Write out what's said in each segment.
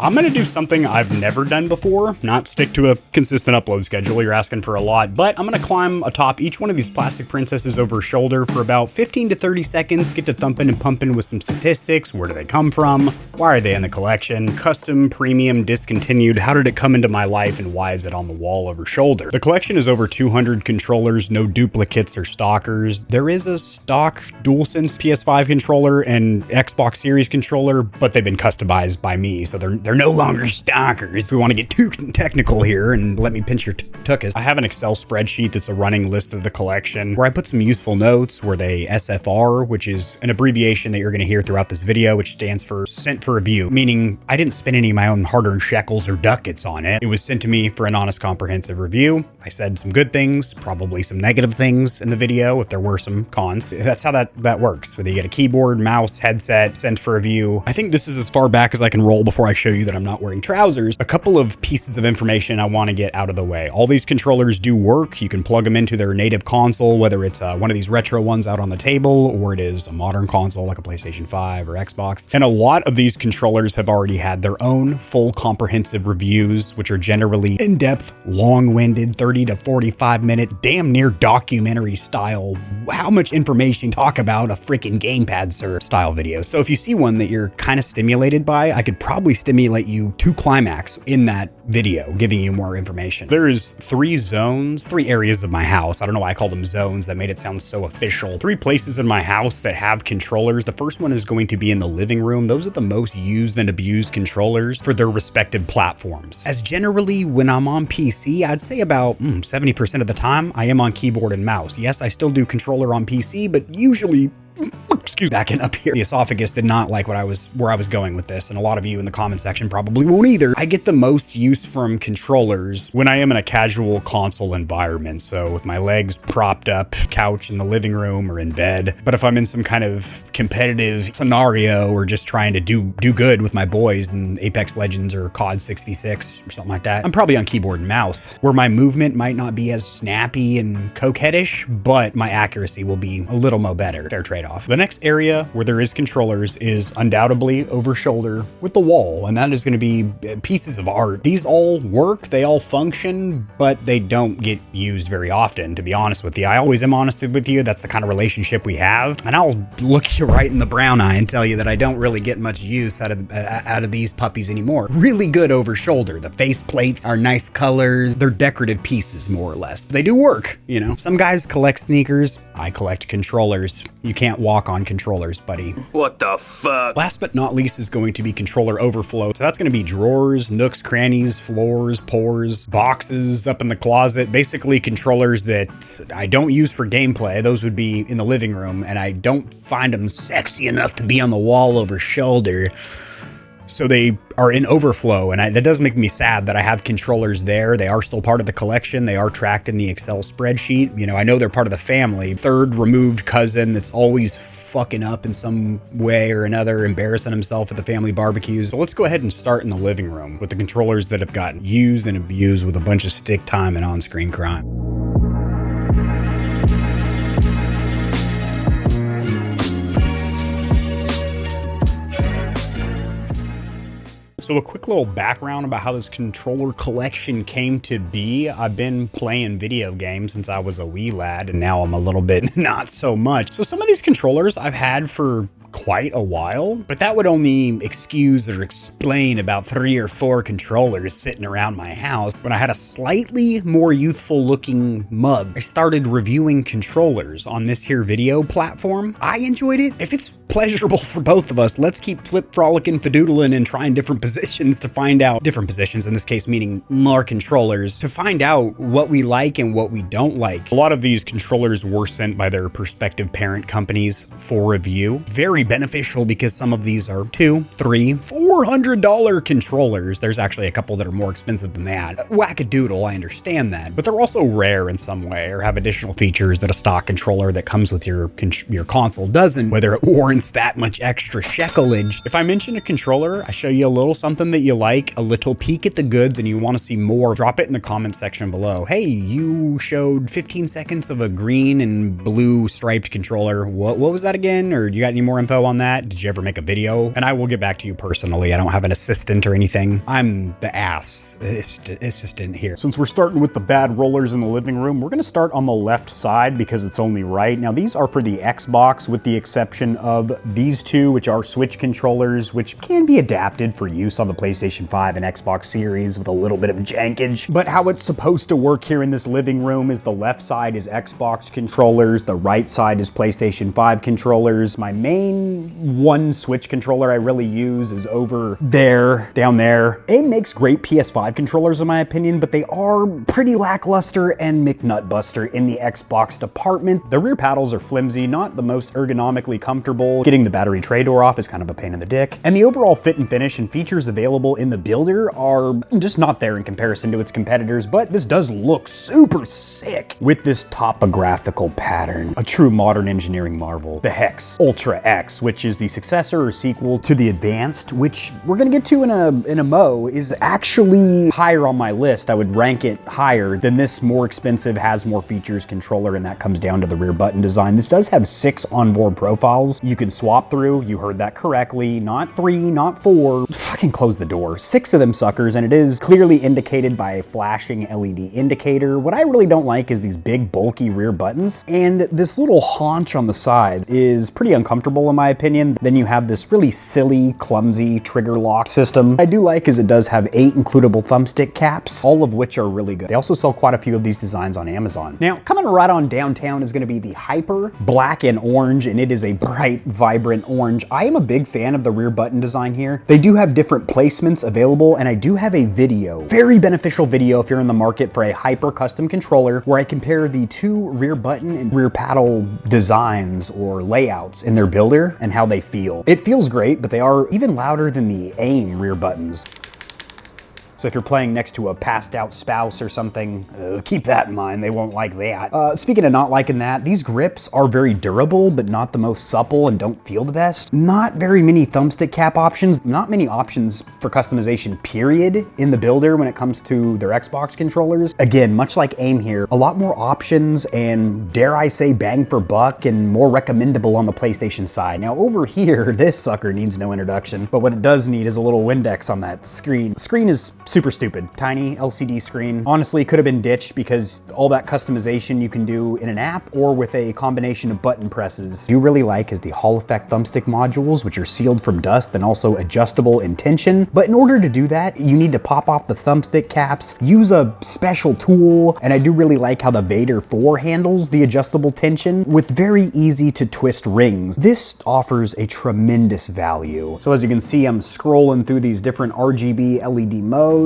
I'm gonna do something I've never done before, not stick to a consistent upload schedule. You're asking for a lot, but I'm gonna climb atop each one of these plastic princesses over shoulder for about 15 to 30 seconds, get to thumping and pumping with some statistics. Where do they come from? Why are they in the collection? Custom, premium, discontinued. How did it come into my life and why is it on the wall over shoulder? The collection is over 200 controllers, no duplicates or stalkers. There is a stock DualSense PS5 controller and Xbox Series controller, but they've been customized by me, so they're no longer stalkers. We want to get too technical here and let me pinch your tuchus. I have an Excel spreadsheet that's a running list of the collection where I put some useful notes where they SFR, which is an abbreviation that you're going to hear throughout this video, which stands for sent for review, meaning I didn't spend any of my own hard-earned shekels or ducats on it. It was sent to me for an honest, comprehensive review. I said some good things, probably some negative things in the video if there were some cons. That's how that works. Whether you get a keyboard, mouse, headset, sent for review. I think this is as far back as I can roll before I show you that I'm not wearing trousers. A couple of pieces of information I want to get out of the way. All these controllers do work. You can plug them into their native console, whether it's one of these retro ones out on the table or it is a modern console like a PlayStation 5 or Xbox. And a lot of these controllers have already had their own full comprehensive reviews, which are generally in-depth, long-winded, 30 to 45 minute, damn near documentary style. How much information talk about a freaking Gamepads style video. So if you see one that you're kind of stimulated by, I could probably stimulate you to climax in that video, giving you more information. There's three areas of my house. I don't know why I call them zones. That made it sound so official. 3 places in my house that have controllers. The first one is going to be in the living room. Those are the most used and abused controllers for their respective platforms. As generally, when I'm on PC, I'd say about 70% of the time I am on keyboard and mouse. Yes, I still do controller on PC, but usually backing up here. The esophagus did not like where I was going with this, and a lot of you in the comment section probably won't either. I get the most use from controllers when I am in a casual console environment, so with my legs propped up, couch in the living room or in bed. But if I'm in some kind of competitive scenario or just trying to do good with my boys in Apex Legends or COD 6v6 or something like that, I'm probably on keyboard and mouse, where my movement might not be as snappy and coquettish, but my accuracy will be a little mo better. Fair trade-off. The next area where there is controllers is undoubtedly over shoulder with the wall, and that is going to be pieces of art. These all work, they all function, but they don't get used very often, to be honest with you. I always am honest with you. That's the kind of relationship we have, and I'll look you right in the brown eye and tell you that I don't really get much use out of these puppies anymore. Really good over shoulder. The face plates are nice colors. They're decorative pieces, more or less. They do work, you know. Some guys collect sneakers. I collect controllers. You can't walk on controllers, buddy. What the fuck? Last but not least is going to be controller overflow. So that's going to be drawers, nooks, crannies, floors, pores, boxes up in the closet. Basically controllers that I don't use for gameplay. Those would be in the living room, and I don't find them sexy enough to be on the wall over shoulder. So they are in overflow, and that does make me sad that I have controllers there. They are still part of the collection. They are tracked in the Excel spreadsheet. You know, I know they're part of the family. Third removed cousin that's always fucking up in some way or another, embarrassing himself at the family barbecues. So let's go ahead and start in the living room with the controllers that have gotten used and abused with a bunch of stick time and on-screen crime. So a quick little background about how this controller collection came to be. I've been playing video games since I was a wee lad, and now I'm a little bit not so much. So some of these controllers I've had for quite a while, but that would only excuse or explain about 3 or 4 controllers sitting around my house. When I had a slightly more youthful looking mug, I started reviewing controllers on this here video platform. I enjoyed it. If it's pleasurable for both of us, let's keep frolicking, fadoodling, and trying different positions to find out, different positions in this case meaning more controllers, to find out what we like and what we don't like. A lot of these controllers were sent by their respective parent companies for review. Very beneficial because some of these are $200, $300, $400 controllers. There's actually a couple that are more expensive than that. Wackadoodle, I understand that, but they're also rare in some way or have additional features that a stock controller that comes with your console doesn't, whether it warrants that much extra shekelage. If I mention a controller, I show you a little something that you like, a little peek at the goods, and you want to see more, drop it in the comment section below. Hey, you showed 15 seconds of a green and blue striped controller. What was that again? Or you got any more info on that? Did you ever make a video? And I will get back to you personally. I don't have an assistant or anything. I'm the ass assistant here. Since we're starting with the bad rollers in the living room, we're gonna start on the left side because it's only right. Now these are for the Xbox with the exception of these two, which are Switch controllers, which can be adapted for use on the PlayStation 5 and Xbox Series with a little bit of jankage. But how it's supposed to work here in this living room is the left side is Xbox controllers, the right side is PlayStation 5 controllers. My main one Switch controller I really use is over there, down there. AIM makes great PS5 controllers in my opinion, but they are pretty lackluster and McNutbuster in the Xbox department. The rear paddles are flimsy, not the most ergonomically comfortable. Getting the battery tray door off is kind of a pain in the dick. And the overall fit and finish and features available in the builder are just not there in comparison to its competitors, but this does look super sick with this topographical pattern. A true modern engineering marvel. The Hex Ultra X, which is the successor or sequel to the Advanced, which we're gonna get to in a mo, is actually higher on my list. I would rank it higher than this more expensive, has more features controller, and that comes down to the rear button design. This does have 6 onboard profiles you can swap through. You heard that correctly. Not 3, not 4. Fucking close the door. 6 of them suckers, and it is clearly indicated by a flashing LED indicator. What I really don't like is these big bulky rear buttons, and this little haunch on the side is pretty uncomfortable in my opinion. Then you have this really silly, clumsy trigger lock system. What I do like is it does have 8 includable thumbstick caps, all of which are really good. They also sell quite a few of these designs on Amazon. Now, coming right on downtown is gonna be the HYPR, black and orange, and it is a bright, vibrant orange. I am a big fan of the rear button design here. They do have different placements available, and I do have a video, very beneficial video if you're in the market for a HYPR custom controller, where I compare the 2 rear button and rear paddle designs or layouts in their builder and how they feel. It feels great, but they are even louder than the AIM rear buttons. So if you're playing next to a passed out spouse or something, keep that in mind, they won't like that. Speaking of not liking that, these grips are very durable, but not the most supple and don't feel the best. Not very many thumbstick cap options, not many options for customization period in the builder when it comes to their Xbox controllers. Again, much like AIM here, a lot more options and dare I say bang for buck and more recommendable on the PlayStation side. Now over here, this sucker needs no introduction, but what it does need is a little Windex on that screen. The screen is super stupid. Tiny LCD screen. Honestly, could have been ditched because all that customization you can do in an app or with a combination of button presses. What I do really like is the Hall Effect thumbstick modules, which are sealed from dust and also adjustable in tension. But in order to do that, you need to pop off the thumbstick caps, use a special tool, and I do really like how the Vader 4 handles the adjustable tension with very easy to twist rings. This offers a tremendous value. So as you can see, I'm scrolling through these different RGB LED modes.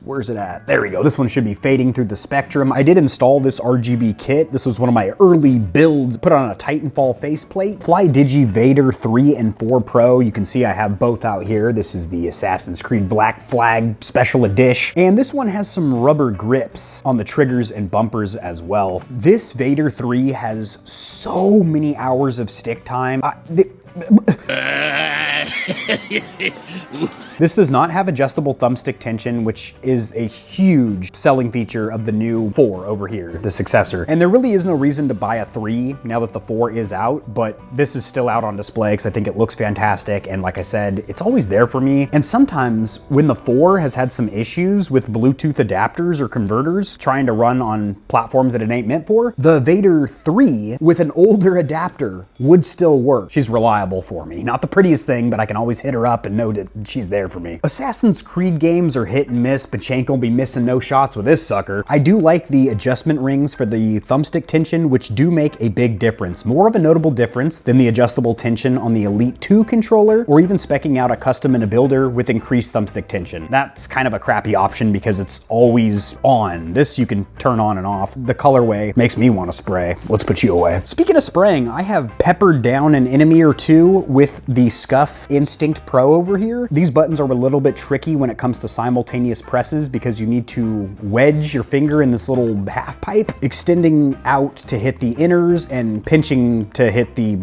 Where's it at? There we go. This one should be fading through the spectrum. I did install this RGB kit. This was one of my early builds. Put on a Titanfall faceplate. FlyDigi Vader 3 and 4 Pro. You can see I have both out here. This is the Assassin's Creed Black Flag Special Edition. And this one has some rubber grips on the triggers and bumpers as well. This Vader 3 has so many hours of stick time. This does not have adjustable thumbstick tension, which is a huge selling feature of the new 4 over here, the successor. And there really is no reason to buy a 3 now that the 4 is out, but this is still out on display because I think it looks fantastic. And like I said, it's always there for me. And sometimes when the 4 has had some issues with Bluetooth adapters or converters trying to run on platforms that it ain't meant for, the Vader 3 with an older adapter would still work. She's reliable for me. Not the prettiest thing, but I can always hit her up and know that she's there for me. Assassin's Creed games are hit and miss. Pachenko will be missing no shots with this sucker. I do like the adjustment rings for the thumbstick tension, which do make a big difference. More of a notable difference than the adjustable tension on the Elite 2 controller, or even speccing out a custom in a builder with increased thumbstick tension. That's kind of a crappy option because it's always on. This you can turn on and off. The colorway makes me want to spray. Let's put you away. Speaking of spraying, I have peppered down an enemy or two with the Scuff Instinct Pro over here. These buttons are a little bit tricky when it comes to simultaneous presses because you need to wedge your finger in this little half pipe, extending out to hit the inners and pinching to hit the,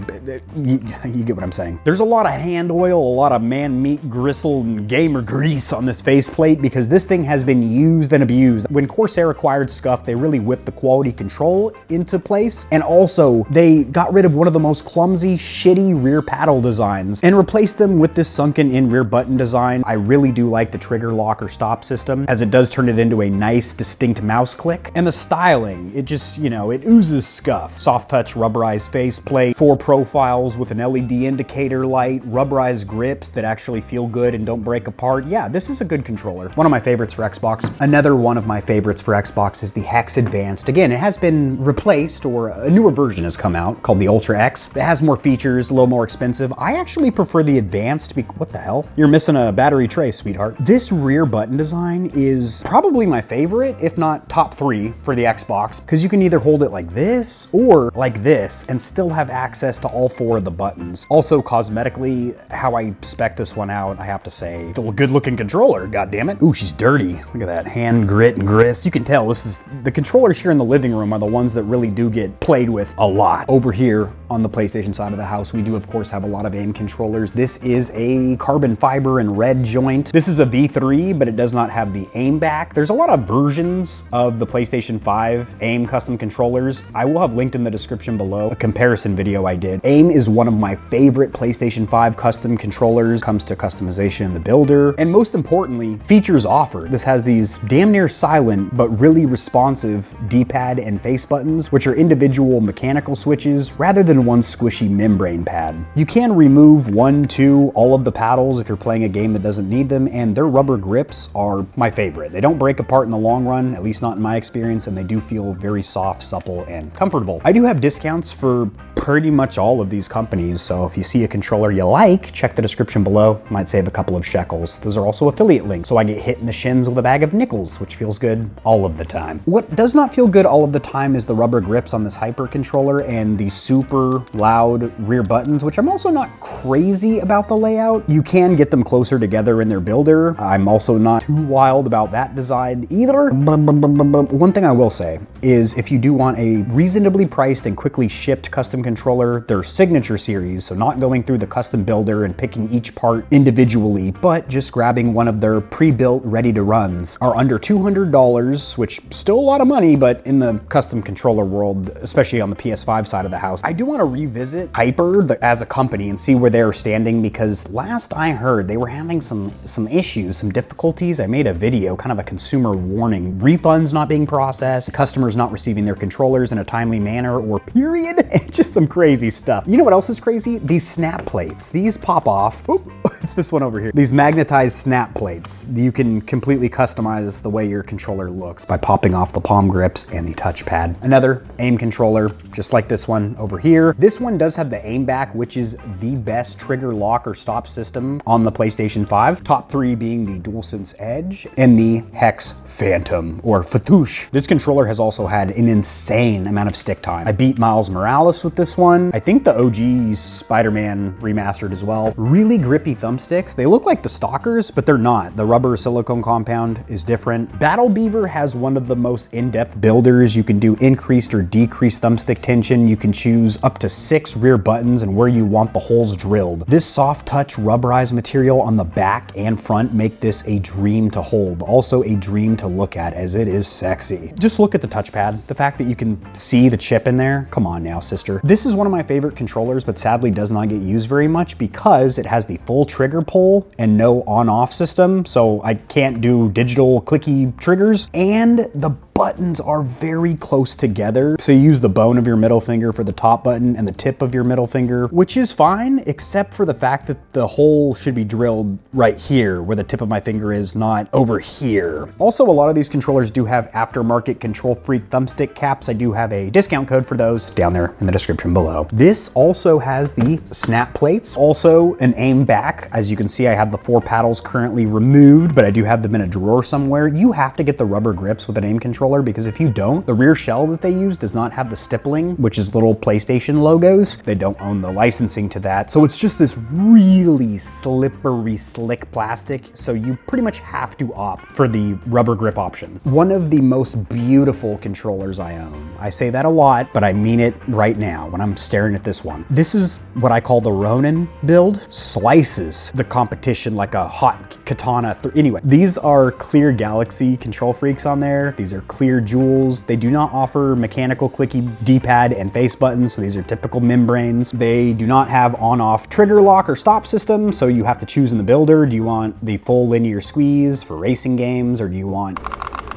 you get what I'm saying. There's a lot of hand oil, a lot of man meat gristle and gamer grease on this faceplate because this thing has been used and abused. When Corsair acquired Scuff, they really whipped the quality control into place, and also they got rid of one of the most clumsy, shitty rear rear paddle designs and replace them with this sunken in rear button design. I really do like the trigger lock or stop system, as it does turn it into a nice distinct mouse click. And the styling, it just, you know, it oozes scuff. Soft touch rubberized faceplate, 4 profiles with an LED indicator light, rubberized grips that actually feel good and don't break apart. Yeah, this is a good controller. One of my favorites for Xbox. Another one of my favorites for Xbox is the Hex Advanced. Again, it has been replaced, or a newer version has come out called the Ultra X. It has more features, a little more expensive. I actually prefer the Advanced. What the hell? You're missing a battery tray, sweetheart. This rear button design is probably my favorite, if not top 3 for the Xbox, because you can either hold it like this or like this and still have access to all 4 of the buttons. Also, cosmetically, how I spec this one out, I have to say, it's a good looking controller, god damn it. Ooh, she's dirty. Look at that hand grit and grist. You can tell this is, the controllers here in the living room are the ones that really do get played with a lot. Over here on the PlayStation side of the house, we do of course have a lot of aim controllers. This is a carbon fiber and red joint. This is a V3, but it does not have the aim back. There's a lot of versions of the PlayStation 5 aim custom controllers. I will have linked in the description below a comparison video I did. Aim is one of my favorite PlayStation 5 custom controllers. Comes to customization in the builder, and most importantly, features offered. This has these damn near silent but really responsive D-pad and face buttons, which are individual mechanical switches rather than one squishy membrane pad. You can remove 1, 2, all of the paddles if you're playing a game that doesn't need them, and their rubber grips are my favorite. They don't break apart in the long run, at least not in my experience, and they do feel very soft, supple, and comfortable. I do have discounts for pretty much all of these companies, so if you see a controller you like, check the description below. Might save a couple of shekels. Those are also affiliate links, so I get hit in the shins with a bag of nickels, which feels good all of the time. What does not feel good all of the time is the rubber grips on this HYPR controller and the super loud rear buttons, which I'm also not crazy about the layout. You can get them closer together in their builder. I'm also not too wild about that design either. One thing I will say is if you do want a reasonably priced and quickly shipped custom controller, their signature series, so not going through the custom builder and picking each part individually, but just grabbing one of their pre-built ready to runs, are under $200, which still a lot of money, but in the custom controller world, especially on the PS5 side of the house, I do want to revisit HYPR as a company and see where they're standing, because last I heard they were having some issues, some difficulties. I made a video, kind of a consumer warning, refunds not being processed, customers not receiving their controllers in a timely manner, or period, and just some crazy stuff. You know what else is crazy? These snap plates. These pop off. Oop, it's this one over here. These magnetized snap plates. You can completely customize the way your controller looks by popping off the palm grips and the touchpad. Another aim controller, just like this one over here. This one does have the aim back, which is the best trigger lock or stop system on the PlayStation 5. Top 3 being the DualSense Edge and the Hex Phantom, or Fatouche. This controller has also had an insane amount of stick time. I beat Miles Morales with this one. I think the OG Spider-Man remastered as well. Really grippy thumbsticks. They look like the Stalkers, but they're not. The rubber silicone compound is different. Battle Beaver has one of the most in-depth builders. You can do increased or decreased thumbstick tension. You can choose up to 6 rear buttons and where you want the holes drilled. This soft touch rubberized material on the back and front make this a dream to hold. Also a dream to look at, as it is sexy. Just look at the touchpad. The fact that you can see the chip in there. Come on now, sister. This is one of my favorite controllers, but sadly does not get used very much because it has the full trigger pull and no on-off system, so I can't do digital clicky triggers, and the buttons are very close together. So you use the bone of your middle finger for the top button and the tip of your middle finger, which is fine, except for the fact that the hole should be drilled right here where the tip of my finger is, not over here. Also, a lot of these controllers do have aftermarket KontrolFreek thumbstick caps. I do have a discount code for those down there in the description below. This also has the snap plates, also an aim back. As you can see, I have the 4 paddles currently removed, but I do have them in a drawer somewhere. You have to get the rubber grips with an aim controller, because if you don't, the rear shell that they use does not have the stippling, which is little PlayStation logos. They don't own the licensing to that. So it's just this really slippery, slick plastic. So you pretty much have to opt for the rubber grip option. One of the most beautiful controllers I own. I say that a lot, but I mean it right now when I'm staring at this one. This is what I call the Ronin build. Slices the competition like a hot katana. Anyway, these are clear Galaxy KontrolFreeks on there. These are clear jewels. They do not offer mechanical clicky D-pad and face buttons, so these are typical membranes. They do not have on-off trigger lock or stop system, so you have to choose in the builder. Do you want the full linear squeeze for racing games, or do you want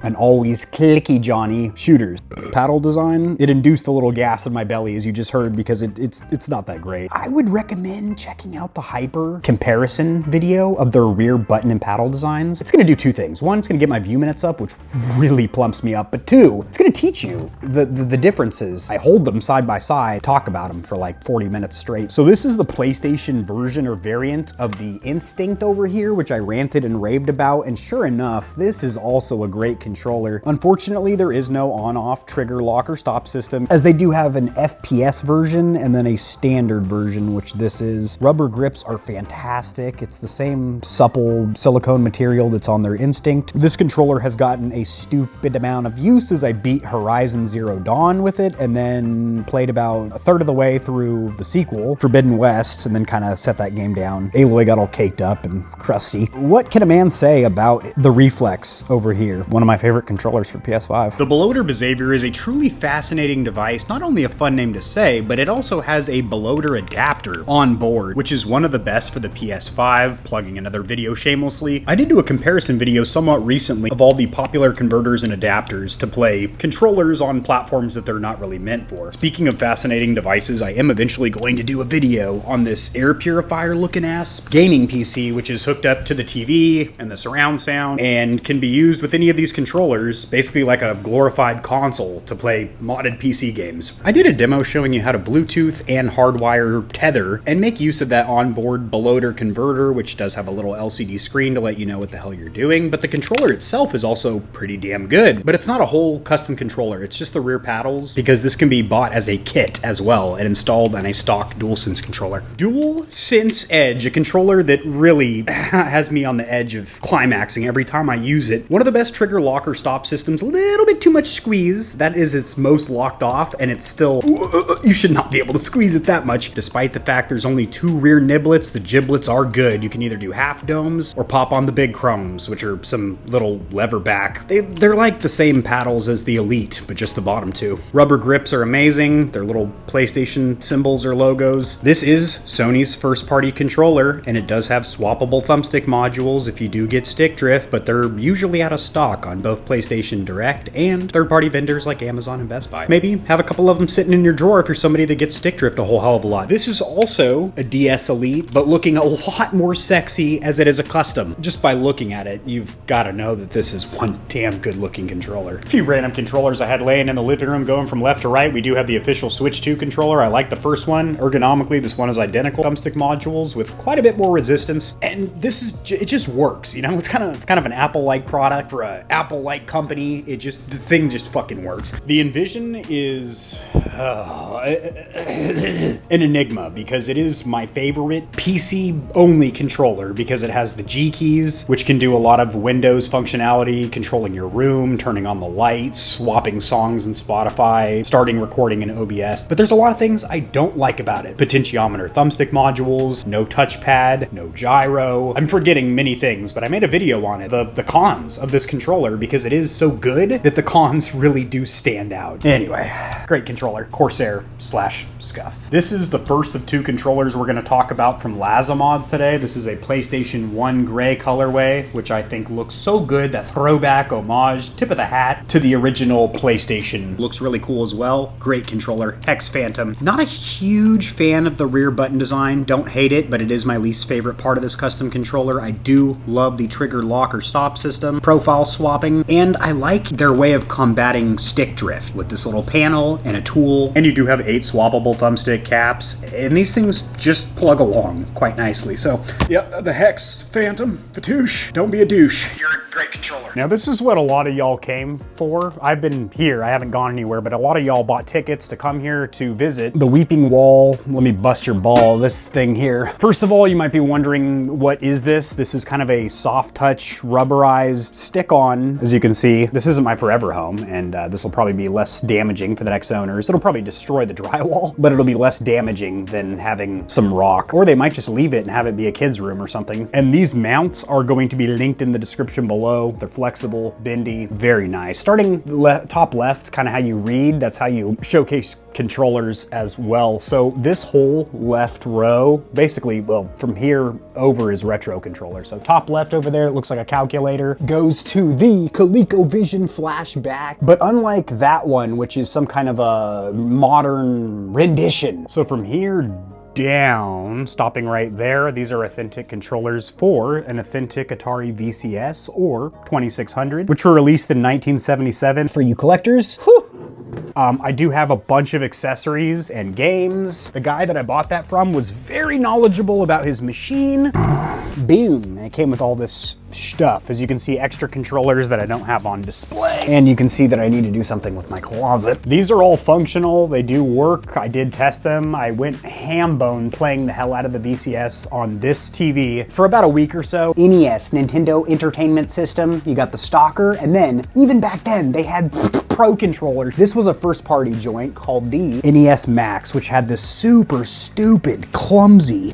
an always clicky Johnny shooters? Paddle design, it induced a little gas in my belly, as you just heard, because it's not that great. I would recommend checking out the HYPR comparison video of their rear button and paddle designs. It's gonna do two things. One, it's gonna get my view minutes up, which really plumps me up, but two, it's gonna teach you the differences. I hold them side by side, talk about them for like 40 minutes straight. So this is the PlayStation version or variant of the Instinct over here, which I ranted and raved about, and sure enough, this is also a great controller. Unfortunately, there is no on-off trigger lock or stop system, as they do have an FPS version and then a standard version, which this is. Rubber grips are fantastic. It's the same supple silicone material that's on their Instinct. This controller has gotten a stupid amount of use, as I beat Horizon Zero Dawn with it and then played about a third of the way through the sequel, Forbidden West, and then kind of set that game down. Aloy got all caked up and crusty. What can a man say about the Reflex over here? One of my favorite controllers for PS5. The Beloader Behavior is a truly fascinating device, not only a fun name to say, but it also has a Beloader adapter on board, which is one of the best for the PS5, plugging another video shamelessly. I did do a comparison video somewhat recently of all the popular converters and adapters to play controllers on platforms that they're not really meant for. Speaking of fascinating devices, I am eventually going to do a video on this air purifier looking ass gaming PC, which is hooked up to the TV and the surround sound and can be used with any of these controllers, basically like a glorified console to play modded PC games. I did a demo showing you how to Bluetooth and hardwire tether and make use of that onboard Beloader converter, which does have a little LCD screen to let you know what the hell you're doing, but the controller itself is also pretty damn good. But it's not a whole custom controller, it's just the rear paddles, because this can be bought as a kit as well and installed on a stock DualSense controller. DualSense Edge, a controller that really has me on the edge of climaxing every time I use it. One of the best trigger lock or stop systems, a little bit too much squeeze. That is its most locked off, and it's still, you should not be able to squeeze it that much. Despite the fact there's only two rear niblets, the giblets are good. You can either do half domes or pop on the big chromes, which are some little lever back. They're like the same paddles as the Elite, but just the bottom two. Rubber grips are amazing. They're little PlayStation symbols or logos. This is Sony's first party controller, and it does have swappable thumbstick modules if you do get stick drift, but they're usually out of stock on both PlayStation Direct and third-party vendors like Amazon and Best Buy. Maybe have a couple of them sitting in your drawer if you're somebody that gets stick drift a whole hell of a lot. This is also a DS Elite, but looking a lot more sexy as it is a custom. Just by looking at it, you've got to know that this is one damn good-looking controller. A few random controllers I had laying in the living room going from left to right. We do have the official Switch 2 controller. I like the first one. Ergonomically, this one is identical. Thumbstick modules with quite a bit more resistance, and this is, it just works, you know? It's kind of an Apple-like product for a Apple-like company. The thing just fucking works. The Envision is an enigma, because it is my favorite PC-only controller, because it has the G keys, which can do a lot of Windows functionality, controlling your room, turning on the lights, swapping songs in Spotify, starting recording in OBS. But there's a lot of things I don't like about it. Potentiometer thumbstick modules, no touchpad, no gyro. I'm forgetting many things, but I made a video on it. The cons of this controller, because it is so good that the cons really do stand out. Anyway, great controller. Corsair/Scuff. This is the first of two controllers we're going to talk about from Lazamods today. This is a PlayStation 1 gray colorway, which I think looks so good. That throwback homage, tip of the hat to the original PlayStation. Looks really cool as well. Great controller. Hex Phantom. Not a huge fan of the rear button design. Don't hate it, but it is my least favorite part of this custom controller. I do love the trigger lock or stop system, profile swapping, and I like their way of combating stick drift with this little panel and a tool. And you do have 8 swappable thumbstick caps, and these things just plug along quite nicely. So, yeah, the Hex Phantom, Fatouche, don't be a douche. You're a great controller. Now, this is what a lot of y'all came for. I've been here, I haven't gone anywhere, but a lot of y'all bought tickets to come here to visit the Weeping Wall. Let me bust your ball, this thing here. First of all, you might be wondering, what is this? This is kind of a soft touch, rubberized stick-on. As you can see, this isn't my forever home, and this will probably be less damaging for the next owners. It'll probably destroy the drywall, but it'll be less damaging than having some rock, or they might just leave it and have it be a kid's room or something. And these mounts are going to be linked in the description below. below. They're flexible, bendy, very nice. Starting top left, kind of how you read, that's how you showcase controllers as well. So this whole left row, basically, well, from here over is retro controller. So top left over there, it looks like a calculator, goes to the ColecoVision flashback. But unlike that one, which is some kind of a modern rendition. So from here down, stopping right there, these are authentic controllers for an authentic Atari VCS or 2600, which were released in 1977. For you collectors, whew. I do have a bunch of accessories and games. The guy that I bought that from was very knowledgeable about his machine. Boom, and it came with all this stuff. As you can see, extra controllers that I don't have on display. And you can see that I need to do something with my closet. These are all functional, they do work. I did test them. I went ham bone playing the hell out of the VCS on this TV for about a week or so. NES, Nintendo Entertainment System, you got the Stalker, and then, even back then, they had Pro controllers. This was a first party joint called the NES Max, which had this super stupid, clumsy,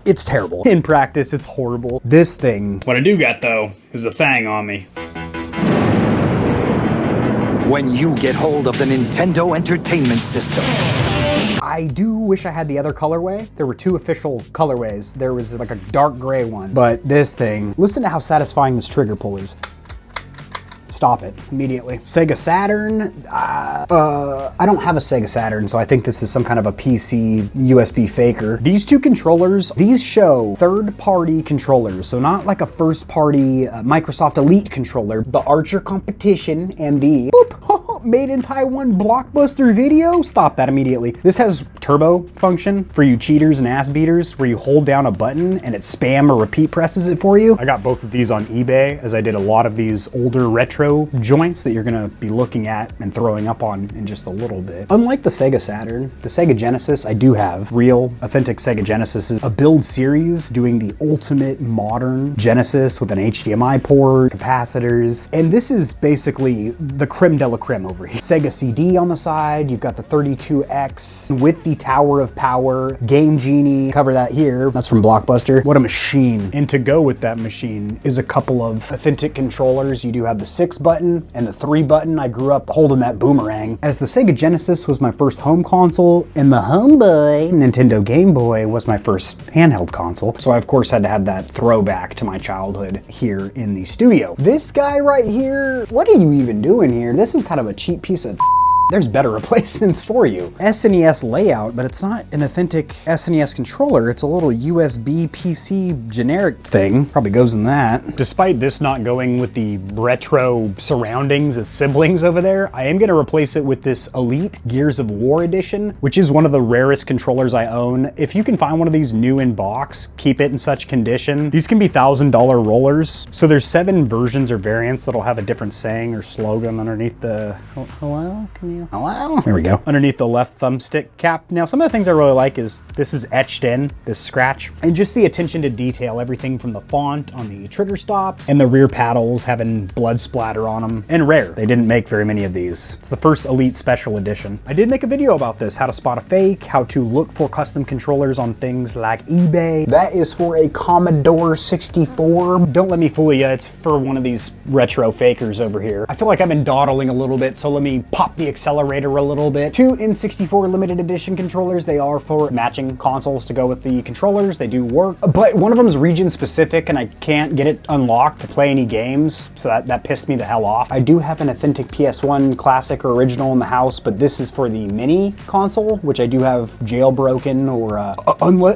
it's terrible. In practice, it's horrible. This thing. What I do got though, is a thing on me. When you get hold of the Nintendo Entertainment System. I do wish I had the other colorway. There were two official colorways. There was like a dark gray one, but this thing, listen to how satisfying this trigger pull is. Stop it immediately. Sega Saturn, I don't have a Sega Saturn, so I think this is some kind of a PC USB faker. These two controllers, these show third-party controllers, so not like a first-party Microsoft Elite controller. The Archer competition and the made in Taiwan Blockbuster Video. Stop that immediately. This has turbo function for you cheaters and ass beaters, where you hold down a button and it spam or repeat presses it for you. I got both of these on eBay, as I did a lot of these older retro joints that you're gonna be looking at and throwing up on in just a little bit. Unlike the Sega Saturn, the Sega Genesis, I do have real authentic Sega Genesis, a build series doing the ultimate modern Genesis with an HDMI port, capacitors, and this is basically the creme de la creme over here. Sega CD on the side, you've got the 32X with the Tower of Power, Game Genie, cover that here, that's from Blockbuster. What a machine. And to go with that machine is a couple of authentic controllers. You do have the 6 button and the 3 button. I grew up holding that boomerang. As the Sega Genesis was my first home console, and the homeboy Nintendo Game Boy was my first handheld console, so I of course had to have that throwback to my childhood here in the studio. This guy right here, what are you even doing here? This is kind of a cheap piece of there's better replacements for you. SNES layout, but it's not an authentic SNES controller. It's a little USB PC generic thing. Probably goes in that. Despite this not going with the retro surroundings as siblings over there, I am gonna replace it with this Elite Gears of War edition, which is one of the rarest controllers I own. If you can find one of these new in box, keep it in such condition. These can be $1,000 rollers. So there's 7 versions or variants that'll have a different saying or slogan underneath the, hello, can you? Hello? There we go. Underneath the left thumbstick cap. Now, some of the things I really like is this is etched in, this scratch, and just the attention to detail, everything from the font on the trigger stops and the rear paddles having blood splatter on them. And rare. They didn't make very many of these. It's the first Elite Special Edition. I did make a video about this, how to spot a fake, how to look for custom controllers on things like eBay. That is for a Commodore 64. Don't let me fool you, it's for one of these retro fakers over here. I feel like I've been dawdling a little bit, so let me pop the accelerator a little bit. 2 N64 limited edition controllers. They are for matching consoles to go with the controllers. They do work, but one of them is region specific and I can't get it unlocked to play any games, so that pissed me the hell off. I do have an authentic PS1 classic or original in the house, but this is for the mini console, which I do have jailbroken or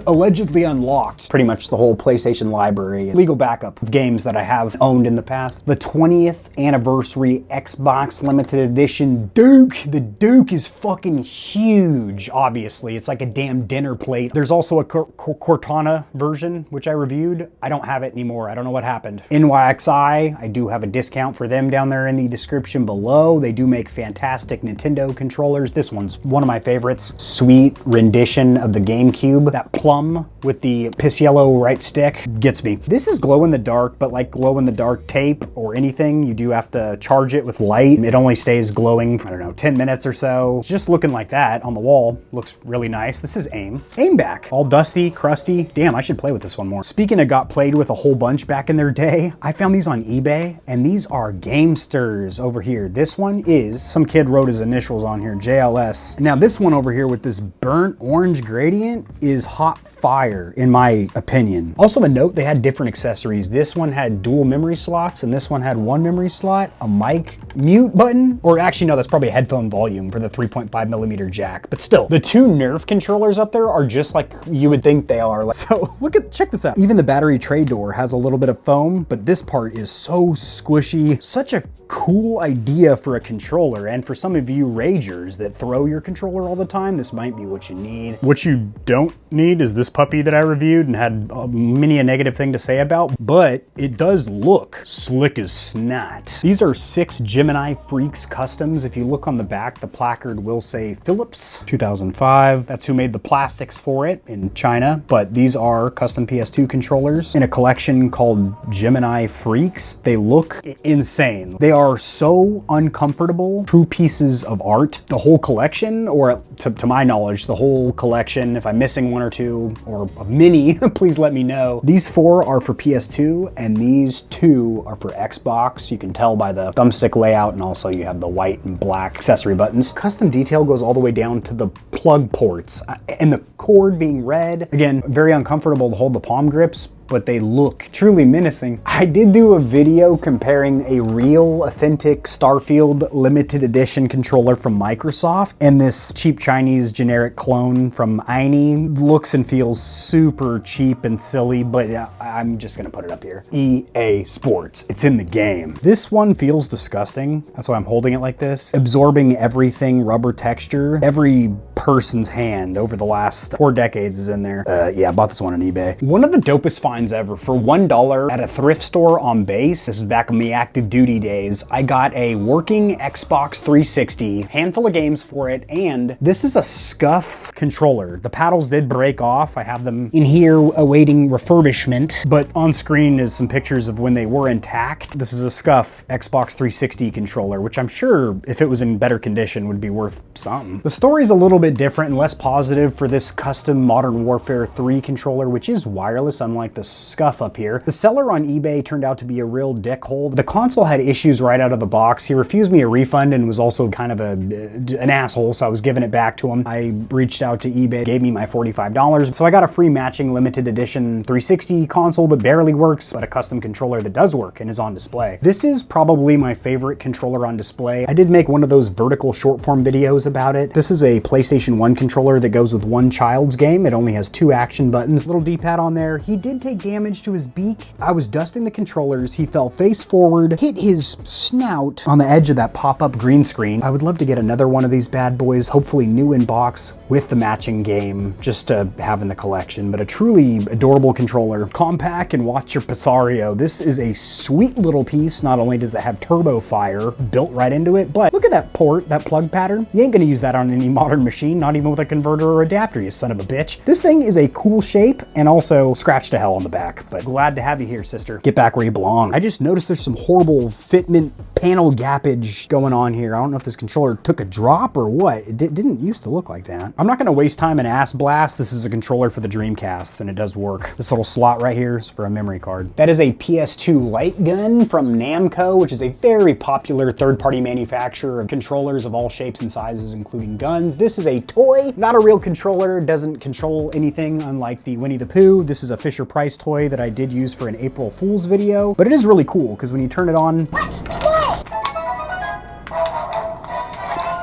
allegedly unlocked. Pretty much the whole PlayStation library and legal backup of games that I have owned in the past. The 20th anniversary Xbox limited edition Duke. The Duke is fucking huge, obviously. It's like a damn dinner plate. There's also a Cortana version, which I reviewed. I don't have it anymore. I don't know what happened. NYXI, I do have a discount for them down there in the description below. They do make fantastic Nintendo controllers. This one's one of my favorites. Sweet rendition of the GameCube. That plum with the piss yellow right stick gets me. This is glow in the dark, but like glow in the dark tape or anything, you do have to charge it with light. It only stays glowing, I don't know, 10 minutes or so. It's just looking like that on the wall. Looks really nice. This is aim back. All dusty, crusty. Damn, I should play with this one more. Speaking of got played with a whole bunch back in their day, I found these on eBay, and these are Gamesters over here. This one is, some kid wrote his initials on here, JLS. Now this one over here with this burnt orange gradient is hot fire, in my opinion. Also a note, they had different accessories. This one had dual memory slots, and this one had one memory slot, a mic mute button, or actually no, that's probably a headphone volume for the 3.5mm jack. But still, the two Nerf controllers up there are just like you would think they are. So check this out. Even the battery tray door has a little bit of foam, but this part is so squishy. Such a cool idea for a controller, and for some of you ragers that throw your controller all the time, this might be what you need. What you don't need is this puppy that I reviewed and had many a negative thing to say about, but it does look slick as snot. These are 6 Gemini Freaks customs. If you look on the back, the placard will say Philips 2005. That's who made the plastics for it in China, but these are custom PS2 controllers in a collection called Gemini Freaks. They look insane. They are so uncomfortable. True pieces of art. The whole collection, or to my knowledge, the whole collection, if I'm missing one or two, or many, please let me know. These 4 are for PS2, and these 2 are for Xbox. You can tell by the thumbstick layout, and also you have the white and black accessory buttons. Custom detail goes all the way down to the plug ports, and the cord being red. Again, very uncomfortable to hold the palm grips, but they look truly menacing. I did do a video comparing a real, authentic Starfield limited edition controller from Microsoft and this cheap Chinese generic clone from NYXI. Looks and feels super cheap and silly, but I'm just gonna put it up here. EA Sports, it's in the game. This one feels disgusting. That's why I'm holding it like this. Absorbing everything, rubber texture. Every person's hand over the last 4 decades is in there. Yeah, I bought this one on eBay. One of the dopest finds ever. For $1 at a thrift store on base, this is back in the active duty days, I got a working Xbox 360, handful of games for it, and this is a scuff controller. The paddles did break off. I have them in here awaiting refurbishment, but on screen is some pictures of when they were intact. This is a scuff Xbox 360 controller, which I'm sure if it was in better condition would be worth something. The story's a little bit different and less positive for this custom Modern Warfare 3 controller, which is wireless, unlike the scuff up here. The seller on eBay turned out to be a real dickhole. The console had issues right out of the box. He refused me a refund and was also kind of an asshole, so I was giving it back to him. I reached out to eBay, gave me my $45, so I got a free matching limited edition 360 console that barely works, but a custom controller that does work and is on display. This is probably my favorite controller on display. I did make one of those vertical short form videos about it. This is a PlayStation 1 controller that goes with one child's game. It only has 2 action buttons, little D-pad on there. He did take damage to his beak. I was dusting the controllers. He fell face forward, hit his snout on the edge of that pop-up green screen. I would love to get another one of these bad boys, hopefully new in box with the matching game, just to have in the collection. But a truly adorable controller. Compact and watch your Pisario. This is a sweet little piece. Not only does it have turbo fire built right into it, but look at that port, that plug pattern. You ain't gonna use that on any modern machine, not even with a converter or adapter, you son of a bitch. This thing is a cool shape and also scratched to hell on the back, but glad to have you here, sister. Get back where you belong. I just noticed there's some horrible fitment panel gappage going on here. I don't know if this controller took a drop or what. It didn't used to look like that. I'm not gonna waste time and ass blast. This is a controller for the Dreamcast and it does work. This little slot right here is for a memory card. That is a PS2 light gun from Namco, which is a very popular third-party manufacturer of controllers of all shapes and sizes, including guns. This is a toy, not a real controller. Doesn't control anything, unlike the Winnie the Pooh. This is a Fisher-Price toy that I did use for an April Fool's video, but it is really cool because when you turn it on,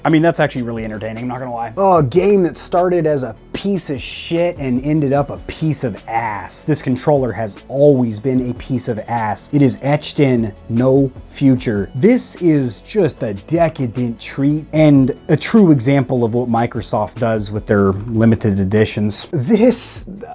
I mean, that's actually really entertaining, I'm not gonna lie. Oh, a game that started as a piece of shit and ended up a piece of ass. This controller has always been a piece of ass. It is etched in, no future. This is just a decadent treat and a true example of what Microsoft does with their limited editions.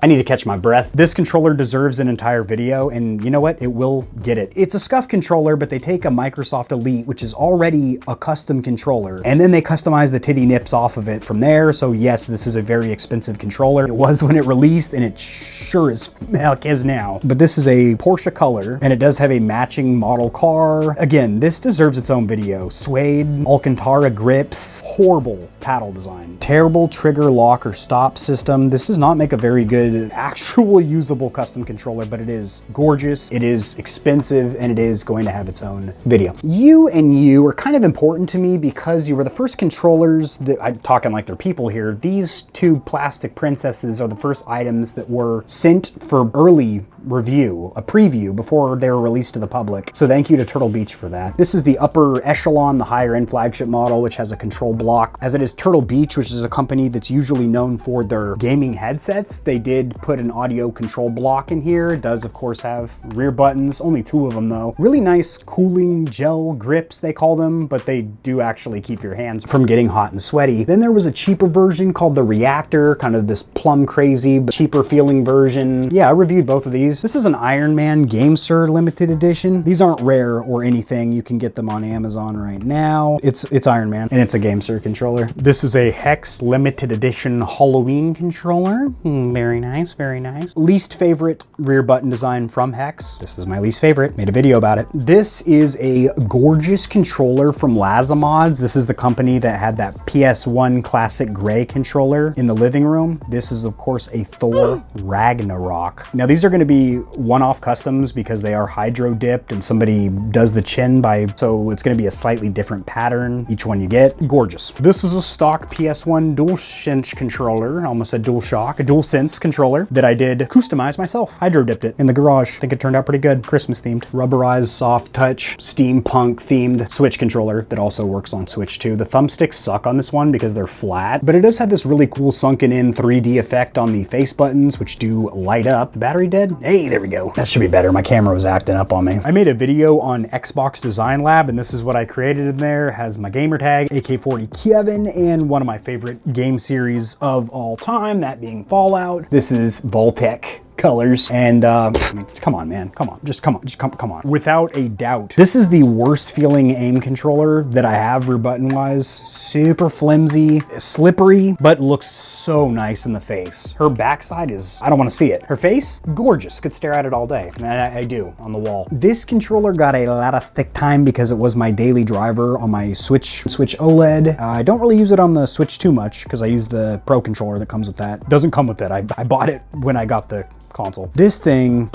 I need to catch my breath. This controller deserves an entire video, and you know what? It will get it. It's a scuff controller, but they take a Microsoft Elite, which is already a custom controller, and then they customize the titty nips off of it from there. So yes, this is a very expensive expensive controller. It was when it released, and it sure as heck is now. But this is a Porsche color, and it does have a matching model car. Again, this deserves its own video. Suede, Alcantara grips, horrible paddle design, terrible trigger lock or stop system. This does not make a very good, actual usable custom controller, but it is gorgeous, it is expensive, and it is going to have its own video. You and you are kind of important to me because you were the first controllers that, I'm talking like they're people here, these two plastic princesses are the first items that were sent for early review, a preview before they were released to the public. So thank you to Turtle Beach for that. This is the upper echelon, the higher end flagship model, which has a control block. As it is Turtle Beach, which is a company that's usually known for their gaming headsets, they did put an audio control block in here. It does of course have rear buttons, only 2 of them though. Really nice cooling gel grips, they call them, but they do actually keep your hands from getting hot and sweaty. Then there was a cheaper version called the Reactor, kind of this plum crazy, but cheaper feeling version. Yeah, I reviewed both of these. This is an Iron Man GameSir limited edition. These aren't rare or anything. You can get them on Amazon right now. It's Iron Man, and it's a GameSir controller. This is a Hex limited edition Halloween controller. Very nice, very nice. Least favorite rear button design from Hex. This is my least favorite. Made a video about it. This is a gorgeous controller from Lazamods. This is the company that had that PS1 classic gray controller in the living room. This is of course a Thor Ragnarok. Now these are going to be one-off customs because they are hydro dipped and somebody does the chin so it's going to be a slightly different pattern each one you get. Gorgeous. This is a stock PS1 DualSense controller. I almost said DualShock, a DualSense controller that I did customize myself. Hydro dipped it in the garage. I think it turned out pretty good. Christmas themed. Rubberized, soft touch, steampunk themed Switch controller that also works on Switch too. The thumbsticks suck on this one because they're flat, but it does have this really cool sunken in 3D effect on the face buttons, which do light up. The battery dead? Hey, there we go. That should be better. My camera was acting up on me. I made a video on Xbox Design Lab, and this is what I created in there. It has my gamer tag, AK-40 Kevin, and one of my favorite game series of all time, that being Fallout. This is Voltec colors, and I mean, come on, man, come on, just come on. Without a doubt, this is the worst feeling aim controller that I have rear button wise. Super flimsy, slippery, but looks so nice in the face. Her backside is, I don't want to see it. Her face, gorgeous, could stare at it all day, and I do on the wall. This controller got a lot of stick time because it was my daily driver on my Switch OLED. I don't really use it on the Switch too much because I use the Pro controller that comes with that. Doesn't come with it. I bought it when I got the console. This thing,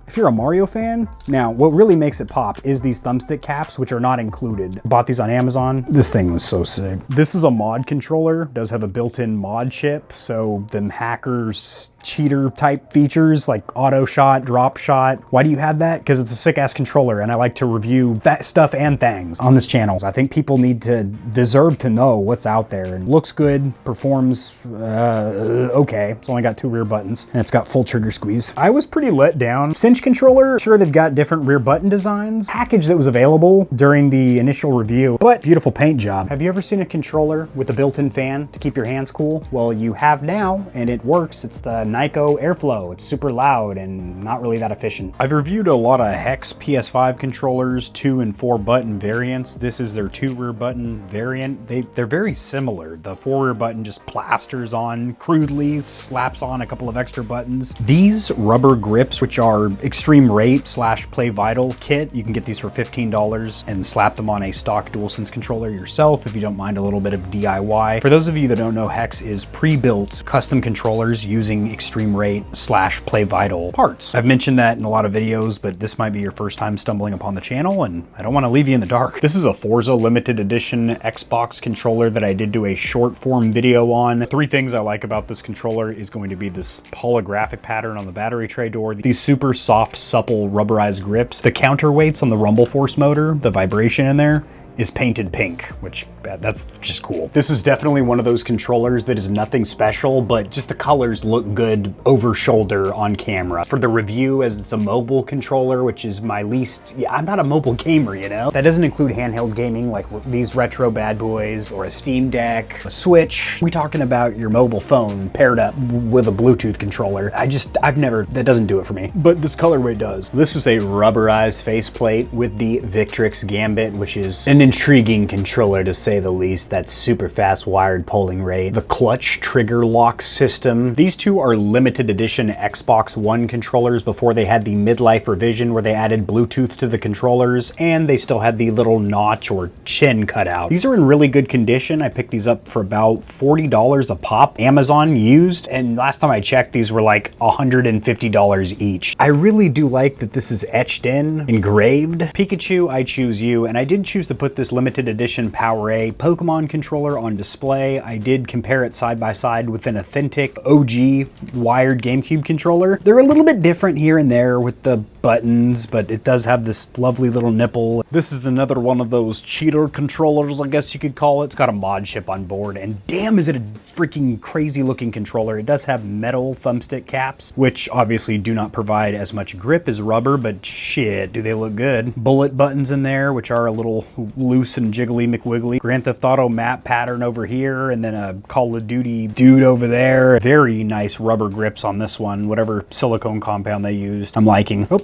if you're a Mario fan, now what really makes it pop is these thumbstick caps, which are not included. Bought these on Amazon. This thing was so sick. This is a mod controller, does have a built-in mod chip, so them hackers, cheater type features like auto shot, drop shot. Why do you have that? Because it's a sick ass controller, and I like to review that stuff and things on this channel. I think people deserve to know what's out there, and looks good, performs okay. It's only got 2 rear buttons, and it's got full trigger squeeze. I was pretty let down. Cinch controller, sure, they've got different rear button designs. Package that was available during the initial review, but beautiful paint job. Have you ever seen a controller with a built-in fan to keep your hands cool? Well, you have now, and it works. It's the NYXI Airflow. It's super loud and not really that efficient. I've reviewed a lot of Hex PS5 controllers, 2 and 4 button variants. This is their 2 rear button variant. They're very similar. The 4 rear button just plasters on crudely, slaps on a couple of extra buttons. These rubber grips, which are ExtremeRate / Play Vital kit, you can get these for $15 and slap them on a stock DualSense controller yourself if you don't mind a little bit of DIY. For those of you that don't know, Hex is pre-built custom controllers using ExtremeRate / Play Vital parts. I've mentioned that in a lot of videos, but this might be your first time stumbling upon the channel, and I don't want to leave you in the dark. This is a Forza limited edition Xbox controller that I did do a short form video on. 3 things I like about this controller is going to be this holographic pattern on the battery tray door, these super soft, supple, rubberized grips, the counterweights on the Rumble Force motor, the vibration in there is painted pink, which that's just cool. This is definitely one of those controllers that is nothing special, but just the colors look good over shoulder on camera. For the review, as it's a mobile controller, which is my least, I'm not a mobile gamer, you know? That doesn't include handheld gaming like these retro bad boys or a Steam Deck, a Switch. We're talking about your mobile phone paired up with a Bluetooth controller. That doesn't do it for me. But this colorway does. This is a rubberized faceplate with the Victrix Gambit, which is an intriguing controller to say the least. That super fast wired polling rate, the clutch trigger lock system. These two are limited edition Xbox One controllers before they had the midlife revision where they added Bluetooth to the controllers, and they still had the little notch or chin cutout. These are in really good condition. I picked these up for about $40 a pop, Amazon used, and last time I checked these were like $150 each. I really do like that this is etched in, engraved. Pikachu, I choose you, and I did choose to put this limited edition PowerA Pokemon controller on display. I did compare it side by side with an authentic OG wired GameCube controller. They're a little bit different here and there with the buttons, but it does have this lovely little nipple. This is another one of those cheater controllers, I guess you could call it. It's got a mod chip on board, and damn is it a freaking crazy looking controller. It does have metal thumbstick caps, which obviously do not provide as much grip as rubber, but shit, do they look good. Bullet buttons in there, which are a little loose and jiggly McWiggly. Grand Theft Auto map pattern over here, and then a Call of Duty dude over there. Very nice rubber grips on this one, whatever silicone compound they used. I'm liking. Oh,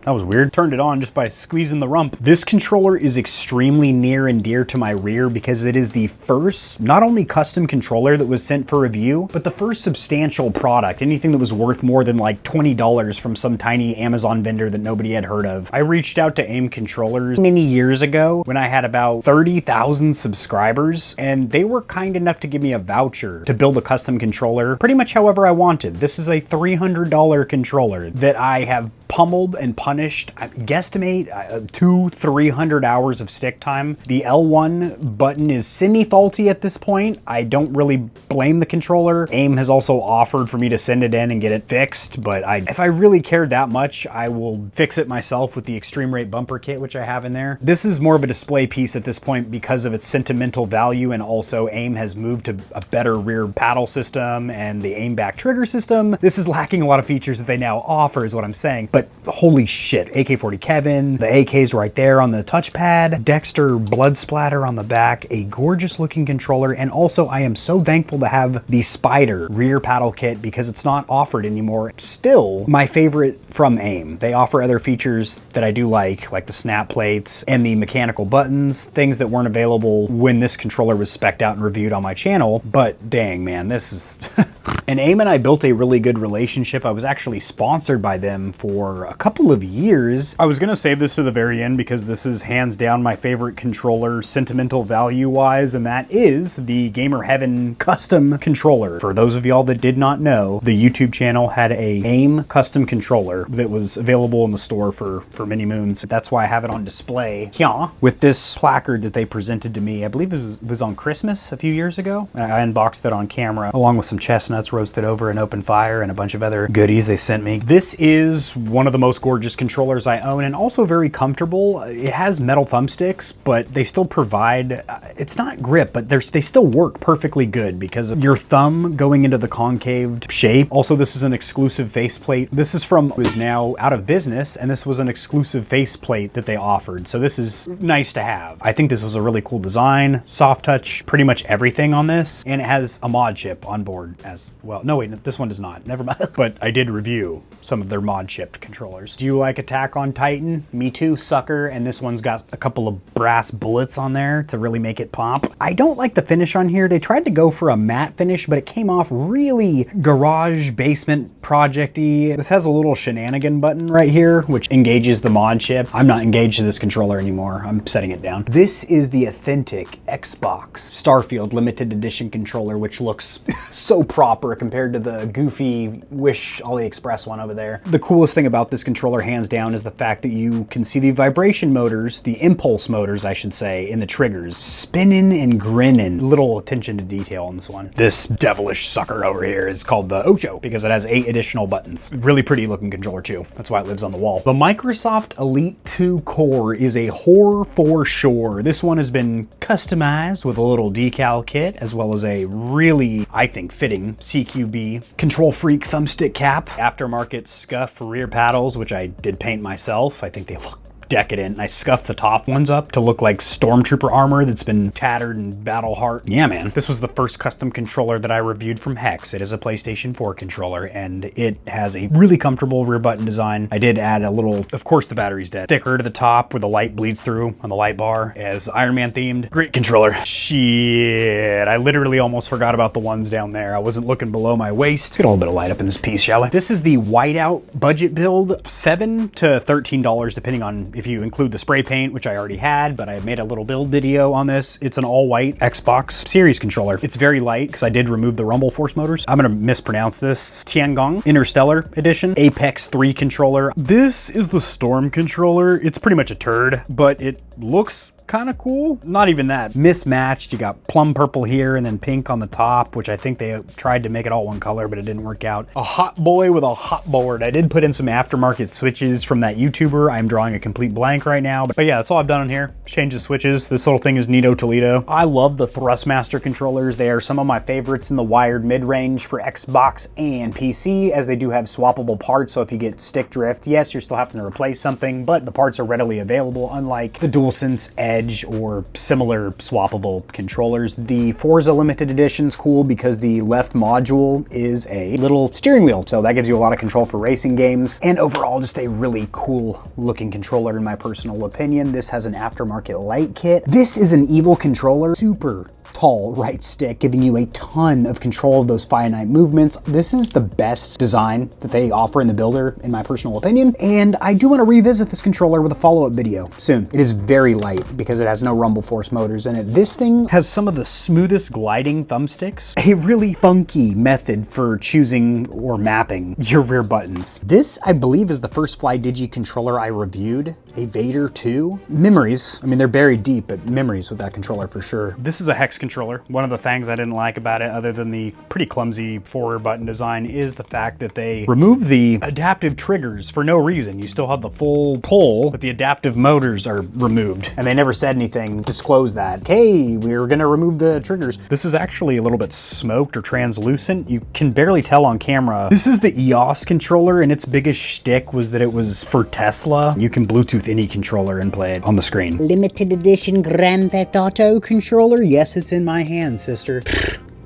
that was weird. Turned it on just by squeezing the rump. This controller is extremely near and dear to my rear because it is the first, not only custom controller that was sent for review, but the first substantial product, anything that was worth more than like $20 from some tiny Amazon vendor that nobody had heard of. I reached out to AIM Controllers many years ago when I had about 30,000 subscribers, and they were kind enough to give me a voucher to build a custom controller pretty much however I wanted. This is a $300 controller that I have pummeled and punished. I guesstimate 200-300 hours of stick time. The L1 button is semi-faulty at this point. I don't really blame the controller. AIM has also offered for me to send it in and get it fixed, but if I really cared that much, I will fix it myself with the ExtremeRate bumper kit, which I have in there. This is more of a display piece at this point because of its sentimental value, and also AIM has moved to a better rear paddle system and the AIM back trigger system. This is lacking a lot of features that they now offer is what I'm saying, but holy shit, AK-40 Kevin, the AK's right there on the touchpad, Dexter blood splatter on the back, a gorgeous looking controller, and also I am so thankful to have the Spider rear paddle kit because it's not offered anymore. Still my favorite from AIM. They offer other features that I do like the snap plates and the mechanical buttons, things that weren't available when this controller was spec'd out and reviewed on my channel, but dang man, this is... And AIM and I built a really good relationship. I was actually sponsored by them for a couple of years. I was gonna save this to the very end because this is hands down my favorite controller sentimental value wise, and that is the Gamer Heaven custom controller. For those of y'all that did not know, the YouTube channel had a AIM custom controller that was available in the store for many moons. That's why I have it on display here with this placard that they presented to me. I believe it was on Christmas a few years ago. I unboxed it on camera along with some chestnuts roasted over an open fire and a bunch of other goodies they sent me. This is one of the most gorgeous controllers I own, and also very comfortable. It has metal thumbsticks, but they still provide, it's not grip, but they still work perfectly good because of your thumb going into the concaved shape. Also, this is an exclusive faceplate. This is is now out of business, and this was an exclusive faceplate that they offered. So this is nice to have. I think this was a really cool design, soft touch, pretty much everything on this, and it has a mod chip on board as well. No, wait, this one does not. Never mind. But I did review some of their mod chipped controllers. Do you like Attack on Titan? Me too, sucker. And this one's got a couple of brass bullets on there to really make it pop. I don't like the finish on here. They tried to go for a matte finish, but it came off really garage basement project-y. This has a little shenanigan button right here, which engages the mod chip. I'm not engaged to this controller anymore. I'm setting it down. This is the authentic Xbox Starfield limited edition controller, which looks so proper compared to the goofy Wish AliExpress one over there. The coolest thing about this controller, hands down, is the fact that you can see the vibration motors, the impulse motors, I should say, in the triggers, spinning and grinning. Little attention to detail on this one. This devilish sucker over here is called the Ocho because it has 8 additional buttons. Really pretty looking controller too. That's why it lives on the wall. The Microsoft Elite 2 Core is a whore for sure. This one has been customized with a little decal kit, as well as a really, I think, fitting CQB KontrolFreek thumbstick cap. Aftermarket scuff rear paddles, which I did paint myself. I think they look decadent. I scuffed the top ones up to look like stormtrooper armor that's been tattered and battle hard. Yeah, man. This was the first custom controller that I reviewed from Hex. It is a PlayStation 4 controller, and it has a really comfortable rear button design. I did add a little, of course the battery's dead, sticker to the top where the light bleeds through on the light bar as Iron Man themed. Great controller. Shit, I literally almost forgot about the ones down there. I wasn't looking below my waist. Get a little bit of light up in this piece, shall we? This is the whiteout budget build, $7 to $13 depending on if you include the spray paint, which I already had, but I made a little build video on this. It's an all white Xbox Series controller. It's very light because I did remove the rumble force motors. I'm gonna mispronounce this. Tiangong Interstellar Edition Apex 3 controller. This is the Storm controller. It's pretty much a turd, but it looks kind of cool. Not even that. Mismatched. You got plum purple here and then pink on the top, which I think they tried to make it all one color, but it didn't work out. A hot boy with a hot board. I did put in some aftermarket switches from that YouTuber. I'm drawing a complete blank right now, but yeah, that's all I've done on here. Change the switches. This little thing is Nito Toledo. I love the Thrustmaster controllers. They are some of my favorites in the wired mid-range for Xbox and PC, as they do have swappable parts, so if you get stick drift, yes, you're still having to replace something, but the parts are readily available, unlike the DualSense Edge or similar swappable controllers. The Forza limited edition's cool because the left module is a little steering wheel, so that gives you a lot of control for racing games, and overall just a really cool looking controller in my personal opinion. This has an aftermarket light kit. This is an evil controller, super tall right stick, giving you a ton of control of those finite movements. This is the best design that they offer in the builder, in my personal opinion, and I do want to revisit this controller with a follow-up video soon. It is very light because it has no rumble force motors in it. This thing has some of the smoothest gliding thumbsticks, a really funky method for choosing or mapping your rear buttons. This, I believe, is the first FlyDigi controller I reviewed, a Vader 2. Memories, I mean, they're buried deep, but memories with that controller for sure. This is a Hex controller. One of the things I didn't like about it, other than the pretty clumsy forward button design, is the fact that they removed the adaptive triggers for no reason. You still have the full pull, but the adaptive motors are removed. And they never said anything, disclosed that, hey, we're gonna remove the triggers. This is actually a little bit smoked or translucent. You can barely tell on camera. This is the EOS controller, and its biggest shtick was that it was for Tesla. You can Bluetooth any controller and play it on the screen. Limited edition Grand Theft Auto controller. Yes, it's in my hand, sister.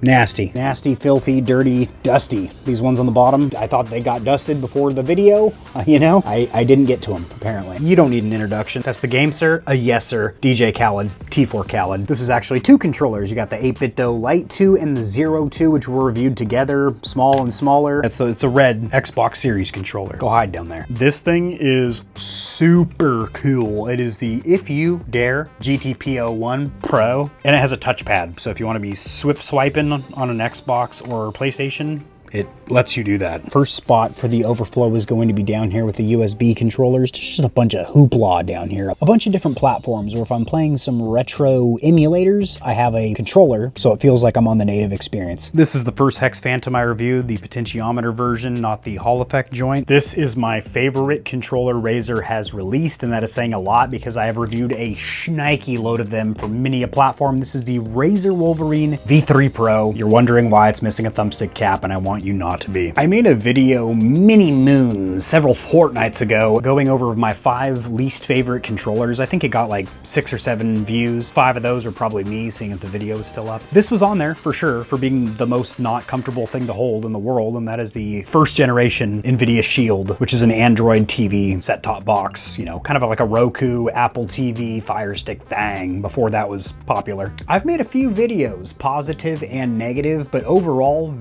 Nasty. Nasty, filthy, dirty, dusty. These ones on the bottom, I thought they got dusted before the video. You know, I didn't get to them, apparently. You don't need an introduction. That's the game, sir. Yes, sir. DJ Khaled, T4 Khaled. This is actually two controllers. You got the 8-bit-do Lite 2 and the 02, which were reviewed together, small and smaller. It's a red Xbox Series controller. Go hide down there. This thing is super cool. It is the If You Dare GTP01 Pro, and it has a touchpad. So if you want to be swiping on an Xbox or PlayStation, it lets you do that. First spot for the Overflow is going to be down here with the USB controllers. There's just a bunch of hoopla down here. A bunch of different platforms, or if I'm playing some retro emulators, I have a controller, so it feels like I'm on the native experience. This is the first Hex Phantom I reviewed, the potentiometer version, not the Hall effect joint. This is my favorite controller Razer has released, and that is saying a lot because I have reviewed a shnikey load of them for many a platform. This is the Razer Wolverine V3 Pro. You're wondering why it's missing a thumbstick cap, and I want you not to be. I made a video many moons, several fortnights ago, going over my 5 least favorite controllers. I think it got like 6 or 7 views. 5 of those are probably me, seeing if the video is still up. This was on there for sure for being the most not comfortable thing to hold in the world, and that is the first generation NVIDIA Shield, which is an Android TV set-top box, you know, kind of like a Roku, Apple TV, Fire Stick thing before that was popular. I've made a few videos, positive and negative, but overall,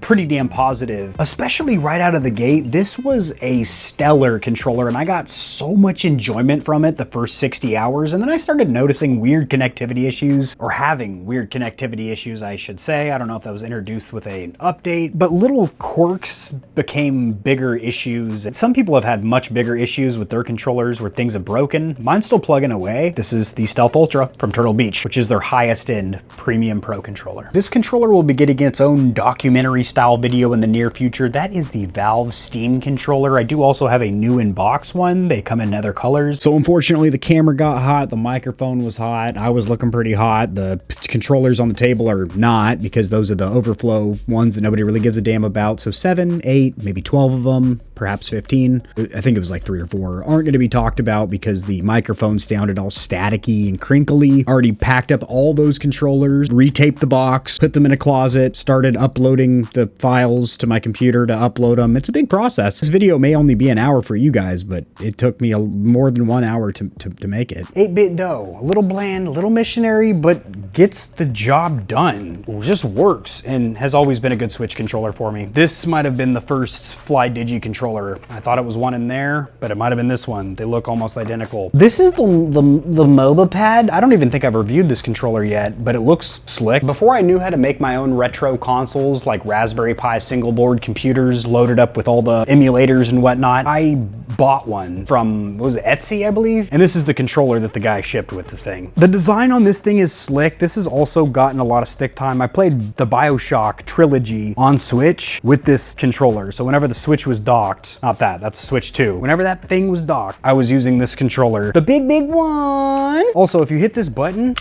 pretty damn positive, especially right out of the gate. This was a stellar controller, and I got so much enjoyment from it the first 60 hours, and then I started noticing weird connectivity issues, or having weird connectivity issues, I should say. I don't know if that was introduced with an update, but little quirks became bigger issues. And some people have had much bigger issues with their controllers where things have broken. Mine's still plugging away. This is the Stealth Ultra from Turtle Beach, which is their highest end premium pro controller. This controller will be getting its own documentary style video video in the near future. That is the Valve Steam controller. I do also have a new in-box one. They come in other colors. So unfortunately, the camera got hot, the microphone was hot, I was looking pretty hot. The controllers on the table are not, because those are the Overflow ones that nobody really gives a damn about. So 7, 8, maybe 12 of them, perhaps 15. I think it was like 3 or 4 aren't going to be talked about because the microphone sounded all staticky and crinkly. Already packed up all those controllers, retaped the box, put them in a closet, started uploading the files to my computer to upload them. It's a big process. This video may only be an hour for you guys, but it took me more than 1 hour to make it. 8-bit dough, a little bland, a little missionary, but gets the job done. It just works and has always been a good Switch controller for me. This might have been the first Fly Digi controller. I thought it was one in there, but it might have been this one. They look almost identical. This is the MOBA pad. I don't even think I've reviewed this controller yet, but it looks slick. Before I knew how to make my own retro consoles, like Raspberry Pi single board computers loaded up with all the emulators and whatnot, I bought one from, what was it, Etsy, I believe? And this is the controller that the guy shipped with the thing. The design on this thing is slick. This has also gotten a lot of stick time. I played the BioShock trilogy on Switch with this controller. So whenever the Switch was docked, not that, that's Switch 2. Whenever that thing was docked, I was using this controller. The big one. Also, if you hit this button,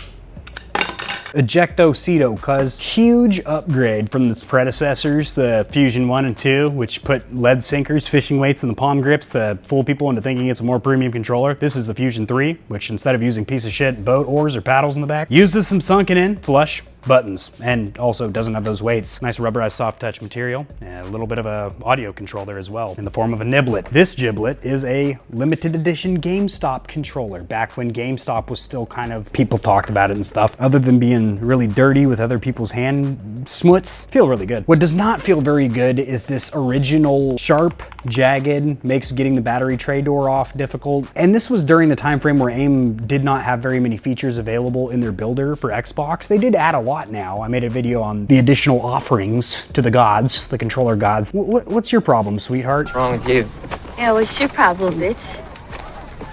ejecto cedo, cuz huge upgrade from its predecessors, the Fusion 1 and 2, which put lead sinkers, fishing weights, and the palm grips to fool people into thinking it's a more premium controller. This is the Fusion 3, which instead of using piece of shit boat oars or paddles in the back, uses some sunken in flush buttons, and also doesn't have those weights. Nice rubberized soft touch material, and a little bit of a audio control there as well, in the form of a niblet. This giblet is a limited edition GameStop controller, back when GameStop was still kind of, people talked about it and stuff. Other than being really dirty with other people's hand smuts, feel really good. What does not feel very good is this original sharp, jagged, makes getting the battery tray door off difficult. And this was during the time frame where AIM did not have very many features available in their builder for Xbox. They did add a lot now. I made a video on the additional offerings to the gods, the controller gods. What's your problem, sweetheart? What's wrong with you? Yeah, what's your problem, bitch?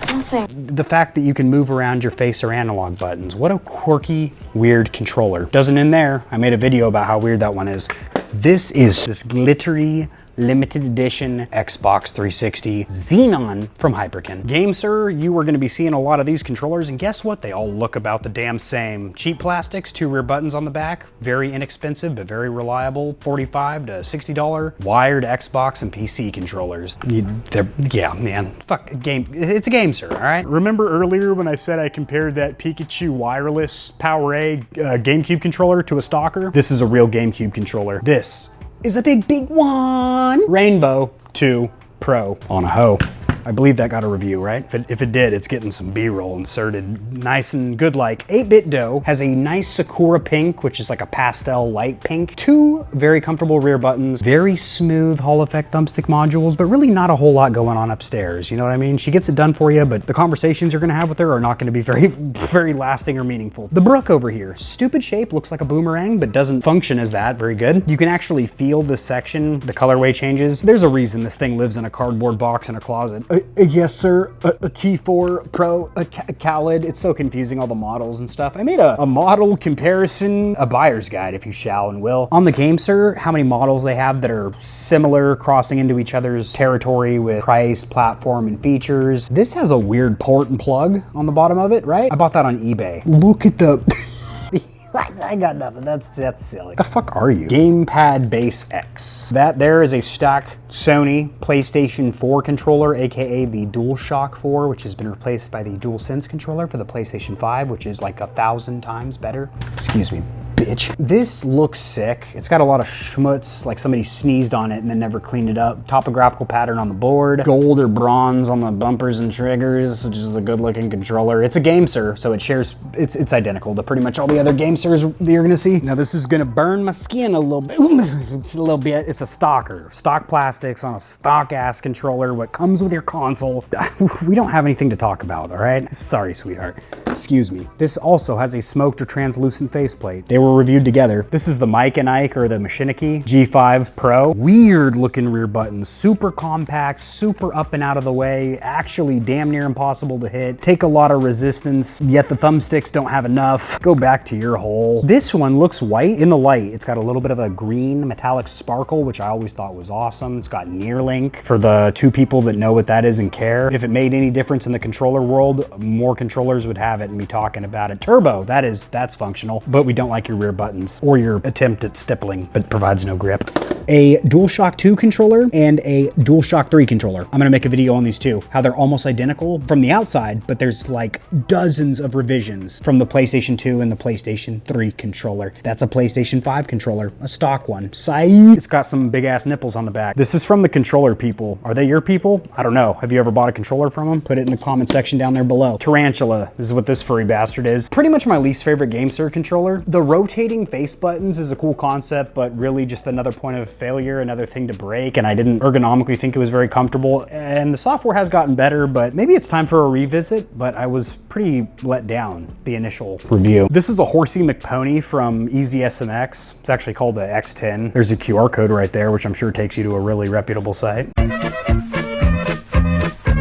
Nothing. The fact that you can move around your face or analog buttons. What a quirky, weird controller. Doesn't end there. I made a video about how weird that one is. This is this glittery, limited edition Xbox 360 Xenon from Hyperkin. GameSir, you are going to be seeing a lot of these controllers, and guess what? They all look about the damn same. Cheap plastics, 2 rear buttons on the back, very inexpensive but very reliable, $45 to $60 wired Xbox and PC controllers. Yeah, man, fuck, it's a GameSir, all right? Remember earlier when I said I compared that Pikachu wireless PowerA GameCube controller to a stalker? This is a real GameCube controller. This is a big one. Rainbow 2 Pro on a hoe. I believe that got a review, right? If it did, it's getting some B-roll inserted nice and good like. 8-bit dough has a nice Sakura pink, which is like a pastel light pink. 2 very comfortable rear buttons, very smooth Hall effect thumbstick modules, but really not a whole lot going on upstairs. You know what I mean? She gets it done for you, but the conversations you're gonna have with her are not gonna be very lasting or meaningful. The Brook over here, stupid shape, looks like a boomerang, but doesn't function as that very good. You can actually feel this section, the colorway changes. There's a reason this thing lives in a cardboard box in a closet. Yes, sir. A T4 Pro, a Khaled. It's so confusing, all the models and stuff. I made a model comparison, a buyer's guide, if you shall and will. On the GameSir, how many models they have that are similar, crossing into each other's territory with price, platform, and features. This has a weird port and plug on the bottom of it, right? I bought that on eBay. Look at the... I got nothing. That's silly. The fuck are you? Gamepad Base X. That there is a stock Sony PlayStation 4 controller, aka the DualShock 4, which has been replaced by the DualSense controller for the PlayStation 5, which is like 1,000 times better. Excuse me, bitch. This looks sick. It's got a lot of schmutz, like somebody sneezed on it and then never cleaned it up. Topographical pattern on the board. Gold or bronze on the bumpers and triggers, which is a good looking controller. It's a GameSir, so it shares, it's identical to pretty much all the other GameSirs that you're gonna see. Now this is gonna burn my skin a little bit. It's a little bit. It's a stalker. Stock plastics on a stock ass controller. What comes with your console. We don't have anything to talk about, all right? Sorry, sweetheart. Excuse me. This also has a smoked or translucent faceplate. They were reviewed together. This is the NYXI or the Machiniki G5 Pro. Weird looking rear buttons, super compact, super up and out of the way, actually damn near impossible to hit, take a lot of resistance, yet the thumbsticks don't have enough. Go back to your hole. This one looks white in the light. It's got a little bit of a green metallic sparkle, which I always thought was awesome. It's got near link for the two people that know what that is and care. If it made any difference in the controller world, more controllers would have it and be talking about it. Turbo, that's functional, but we don't like your rear buttons or your attempt at stippling, but provides no grip. A DualShock 2 controller and a DualShock 3 controller. I'm gonna make a video on these two, how they're almost identical from the outside, but there's like dozens of revisions from the PlayStation 2 and the PlayStation 3 controller. That's a PlayStation 5 controller, a stock one. It's got some big ass nipples on the back. This is from the controller people. Are they your people? I don't know. Have you ever bought a controller from them? Put it in the comment section down there below. Tarantula, this is what this furry bastard is. Pretty much my least favorite GameSir controller. The rotating face buttons is a cool concept, but really just another point of failure, another thing to break, and I didn't ergonomically think it was very comfortable. And the software has gotten better, but maybe it's time for a revisit, but I was pretty let down the initial review. This is a Horsey McPony from EasySMX. It's actually called the X10. There's a QR code right there, which I'm sure takes you to a really reputable site.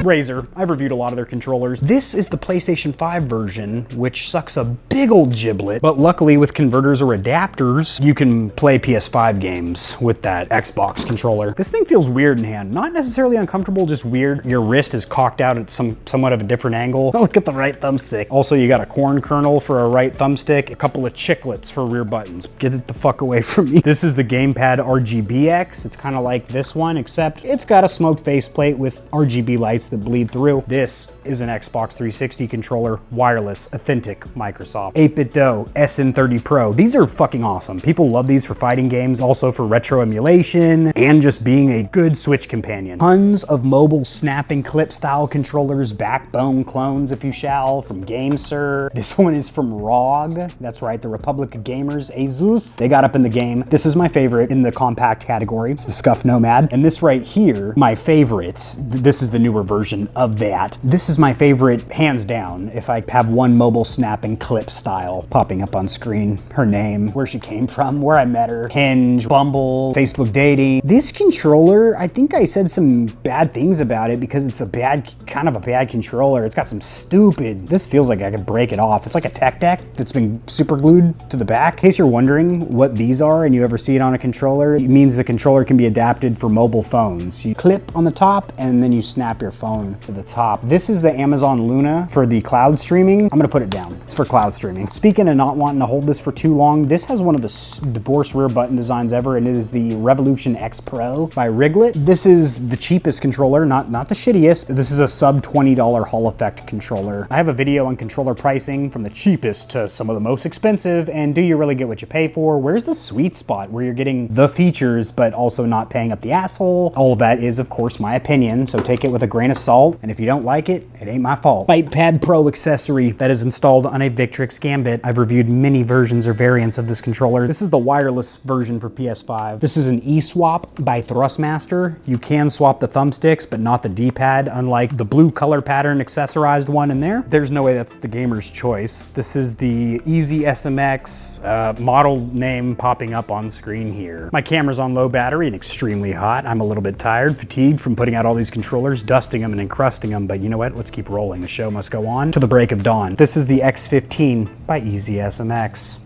Razer, I've reviewed a lot of their controllers. This is the PlayStation 5 version, which sucks a big old giblet, but luckily with converters or adapters, you can play PS5 games with that Xbox controller. This thing feels weird in hand. Not necessarily uncomfortable, just weird. Your wrist is cocked out at somewhat of a different angle. Look at the right thumbstick. Also, you got a corn kernel for a right thumbstick, a couple of chiclets for rear buttons. Get it the fuck away from me. This is the Gamepad RGBX. It's kind of like this one, except it's got a smoked faceplate with RGB lights that bleed through. This is an Xbox 360 controller, wireless, authentic Microsoft. 8BitDo SN30 Pro. These are fucking awesome. People love these for fighting games, also for retro emulation, and just being a good Switch companion. Tons of mobile snapping clip style controllers, backbone clones if you shall, from GameSir. This one is from ROG. That's right, the Republic of Gamers, Asus. They got up in the game. This is my favorite in the compact category. It's the Scuff Nomad. And this right here, my favorite, this is the newer version of that. This is my favorite, hands down, if I have one mobile snapping clip style popping up on screen. Her name, where she came from, where I met her, Hinge, Bumble, Facebook dating. This controller, I think I said some bad things about it because it's kind of a bad controller. It's got some stupid, this feels like I could break it off. It's like a tech deck that's been super glued to the back. In case you're wondering what these are and you ever see it on a controller, it means the controller can be adapted for mobile phones. You clip on the top and then you snap your phone to the top. This is the Amazon Luna for the cloud streaming. I'm gonna put it down. It's for cloud streaming. Speaking of not wanting to hold this for too long, this has one of the worst rear button designs ever, and it is the Revolution X Pro by Riglet. This is the cheapest controller, not the shittiest. This is a sub $20 Hall Effect controller. I have a video on controller pricing from the cheapest to some of the most expensive, and do you really get what you pay for? Where's the sweet spot where you're getting the features but also not paying up the asshole? All of that is, of course, my opinion, so take it with a grain of salt, and if you don't like it, it ain't my fault. HYPR Pro accessory that is installed on a Victrix Gambit. I've reviewed many versions or variants of this controller. This is the wireless version for PS5. This is an eSwap by Thrustmaster. You can swap the thumbsticks, but not the D-pad, unlike the blue color pattern accessorized one in there. There's no way that's the gamer's choice. This is the EasySMX model name popping up on screen here. My camera's on low battery and extremely hot. I'm a little bit tired, fatigued from putting out all these controllers, dusting them and encrusting them, but you know what? Let's keep rolling. The show must go on to the break of dawn. This is the X15 by EasySMX.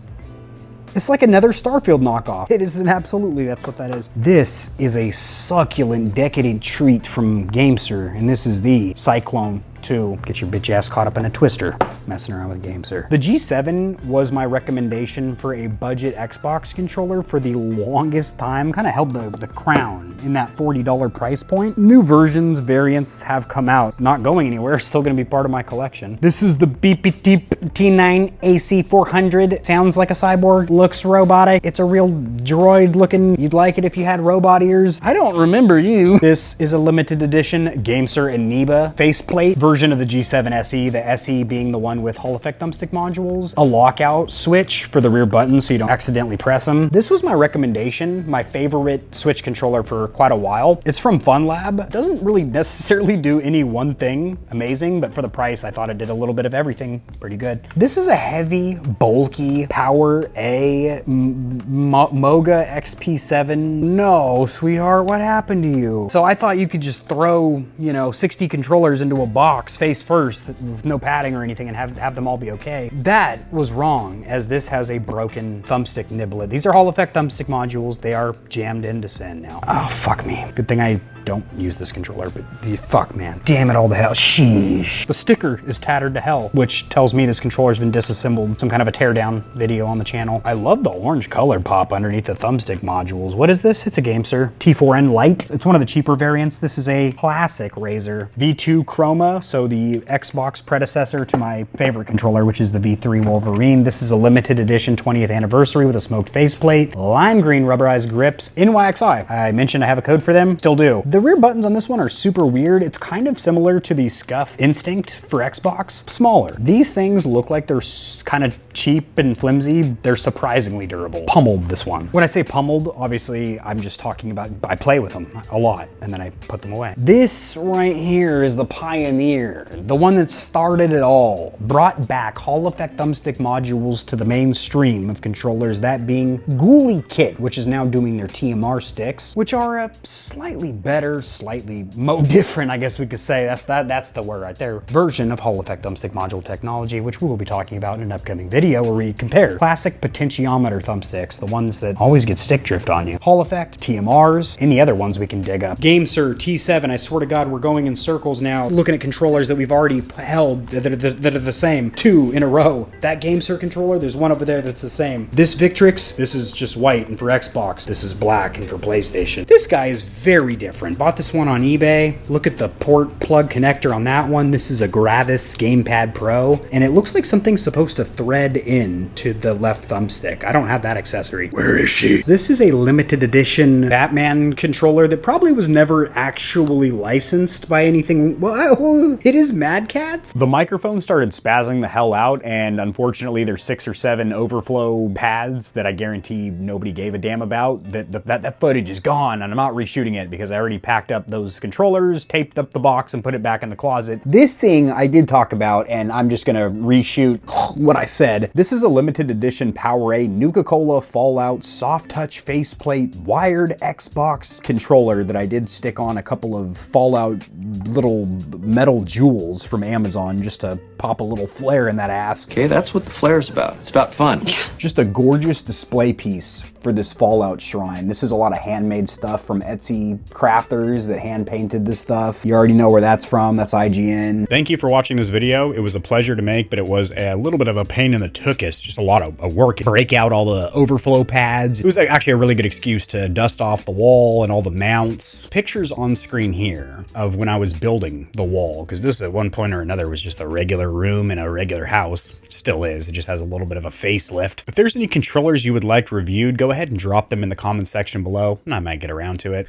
It's like another Starfield knockoff. It is absolutely, that's what that is. This is a succulent, decadent treat from GameSir, and this is the Cyclone 2. Get your bitch ass caught up in a twister messing around with GameSir. The G7 was my recommendation for a budget Xbox controller for the longest time. Kind of held the crown in that $40 price point. New versions, variants have come out. Not going anywhere, still gonna be part of my collection. This is the BPT T9 AC400. Sounds like a cyborg, looks robotic. It's a real droid looking. You'd like it if you had robot ears. I don't remember you. This is a limited edition GameSir Aniba faceplate version of the G7 SE, the SE being the one with Hall Effect thumbstick modules, a lockout switch for the rear buttons so you don't accidentally press them. This was my recommendation, my favorite Switch controller for quite a while. It's from FunLab. It doesn't really necessarily do any one thing amazing, but for the price, I thought it did a little bit of everything pretty good. This is a heavy, bulky Power A Moga XP7. No, sweetheart, what happened to you? So I thought you could just throw, you know, 60 controllers into a box face first with no padding or anything and have them all be okay. That was wrong, as this has a broken thumbstick niblet. These are Hall Effect thumbstick modules. They are jammed into Sin now. Oh, fuck me. Good thing I don't use this controller, but fuck, man. Damn it all to hell. Sheesh. The sticker is tattered to hell, which tells me this controller's been disassembled. Some kind of a teardown video on the channel. I love the orange color pop underneath the thumbstick modules. What is this? It's a GameSir T4N Lite. It's one of the cheaper variants. This is a classic Razer V2 Chroma, so the Xbox predecessor to my favorite controller, which is the V3 Wolverine. This is a limited edition 20th anniversary with a smoked faceplate, lime green rubberized grips, NYXI. I mentioned I have a code for them, still do. The rear buttons on this one are super weird. It's kind of similar to the Scuff Instinct for Xbox, smaller. These things look like they're kind of cheap and flimsy. They're surprisingly durable. Pummeled this one. When I say pummeled, obviously I'm just talking about, I play with them a lot and then I put them away. This right here is the Pioneer, the one that started it all. Brought back Hall Effect thumbstick modules to the mainstream of controllers, that being Ghoulie Kit, which is now doing their TMR sticks, which are a slightly better, slightly different, I guess we could say, that's the word right there, version of Hall Effect thumbstick module technology, which we will be talking about in an upcoming video where we compare classic potentiometer thumbsticks, the ones that always get stick drift on you, Hall Effect, TMRs, any other ones we can dig up. GameSir T7, I swear to God, we're going in circles now, looking at controllers that we've already held that are the same, 2 in a row. That GameSir controller, there's one over there that's the same. This Victrix, this is just white, and for Xbox, this is black, and for PlayStation. This guy is very different. Bought this one on eBay. Look at the port plug connector on that one. This is a Gravis Gamepad Pro, and it looks like something's supposed to thread in to the left thumbstick. I don't have that accessory. Where is she? This is a limited edition Batman controller that probably was never actually licensed by anything. Well, it is Mad Catz. The microphone started spazzing the hell out, and unfortunately there's 6 or 7 overflow pads that I guarantee nobody gave a damn about. That footage is gone, and I'm not reshooting it because I already packed up those controllers, taped up the box, and put it back in the closet. This thing I did talk about, and I'm just gonna reshoot what I said. This is a limited edition Power A Nuka-Cola Fallout soft touch faceplate wired Xbox controller that I did stick on a couple of Fallout little metal jewels from Amazon just to pop a little flare in that ass. Okay, that's what the flare's about. It's about fun. Just a gorgeous display piece for this Fallout shrine. This is a lot of handmade stuff from Etsy crafters that hand painted this stuff. You already know where that's from. That's IGN. Thank you for watching this video. It was a pleasure to make, but it was a little bit of a pain in the tuchus. Just a lot of work. Break out all the overflow pads. It was actually a really good excuse to dust off the wall and all the mounts. Pictures on screen here of when I was building the wall, because this at one point or another was just a regular room in a regular house. It still is. It just has a little bit of a facelift. If there's any controllers you would like reviewed, go ahead and drop them in the comment section below, and I might get around to it.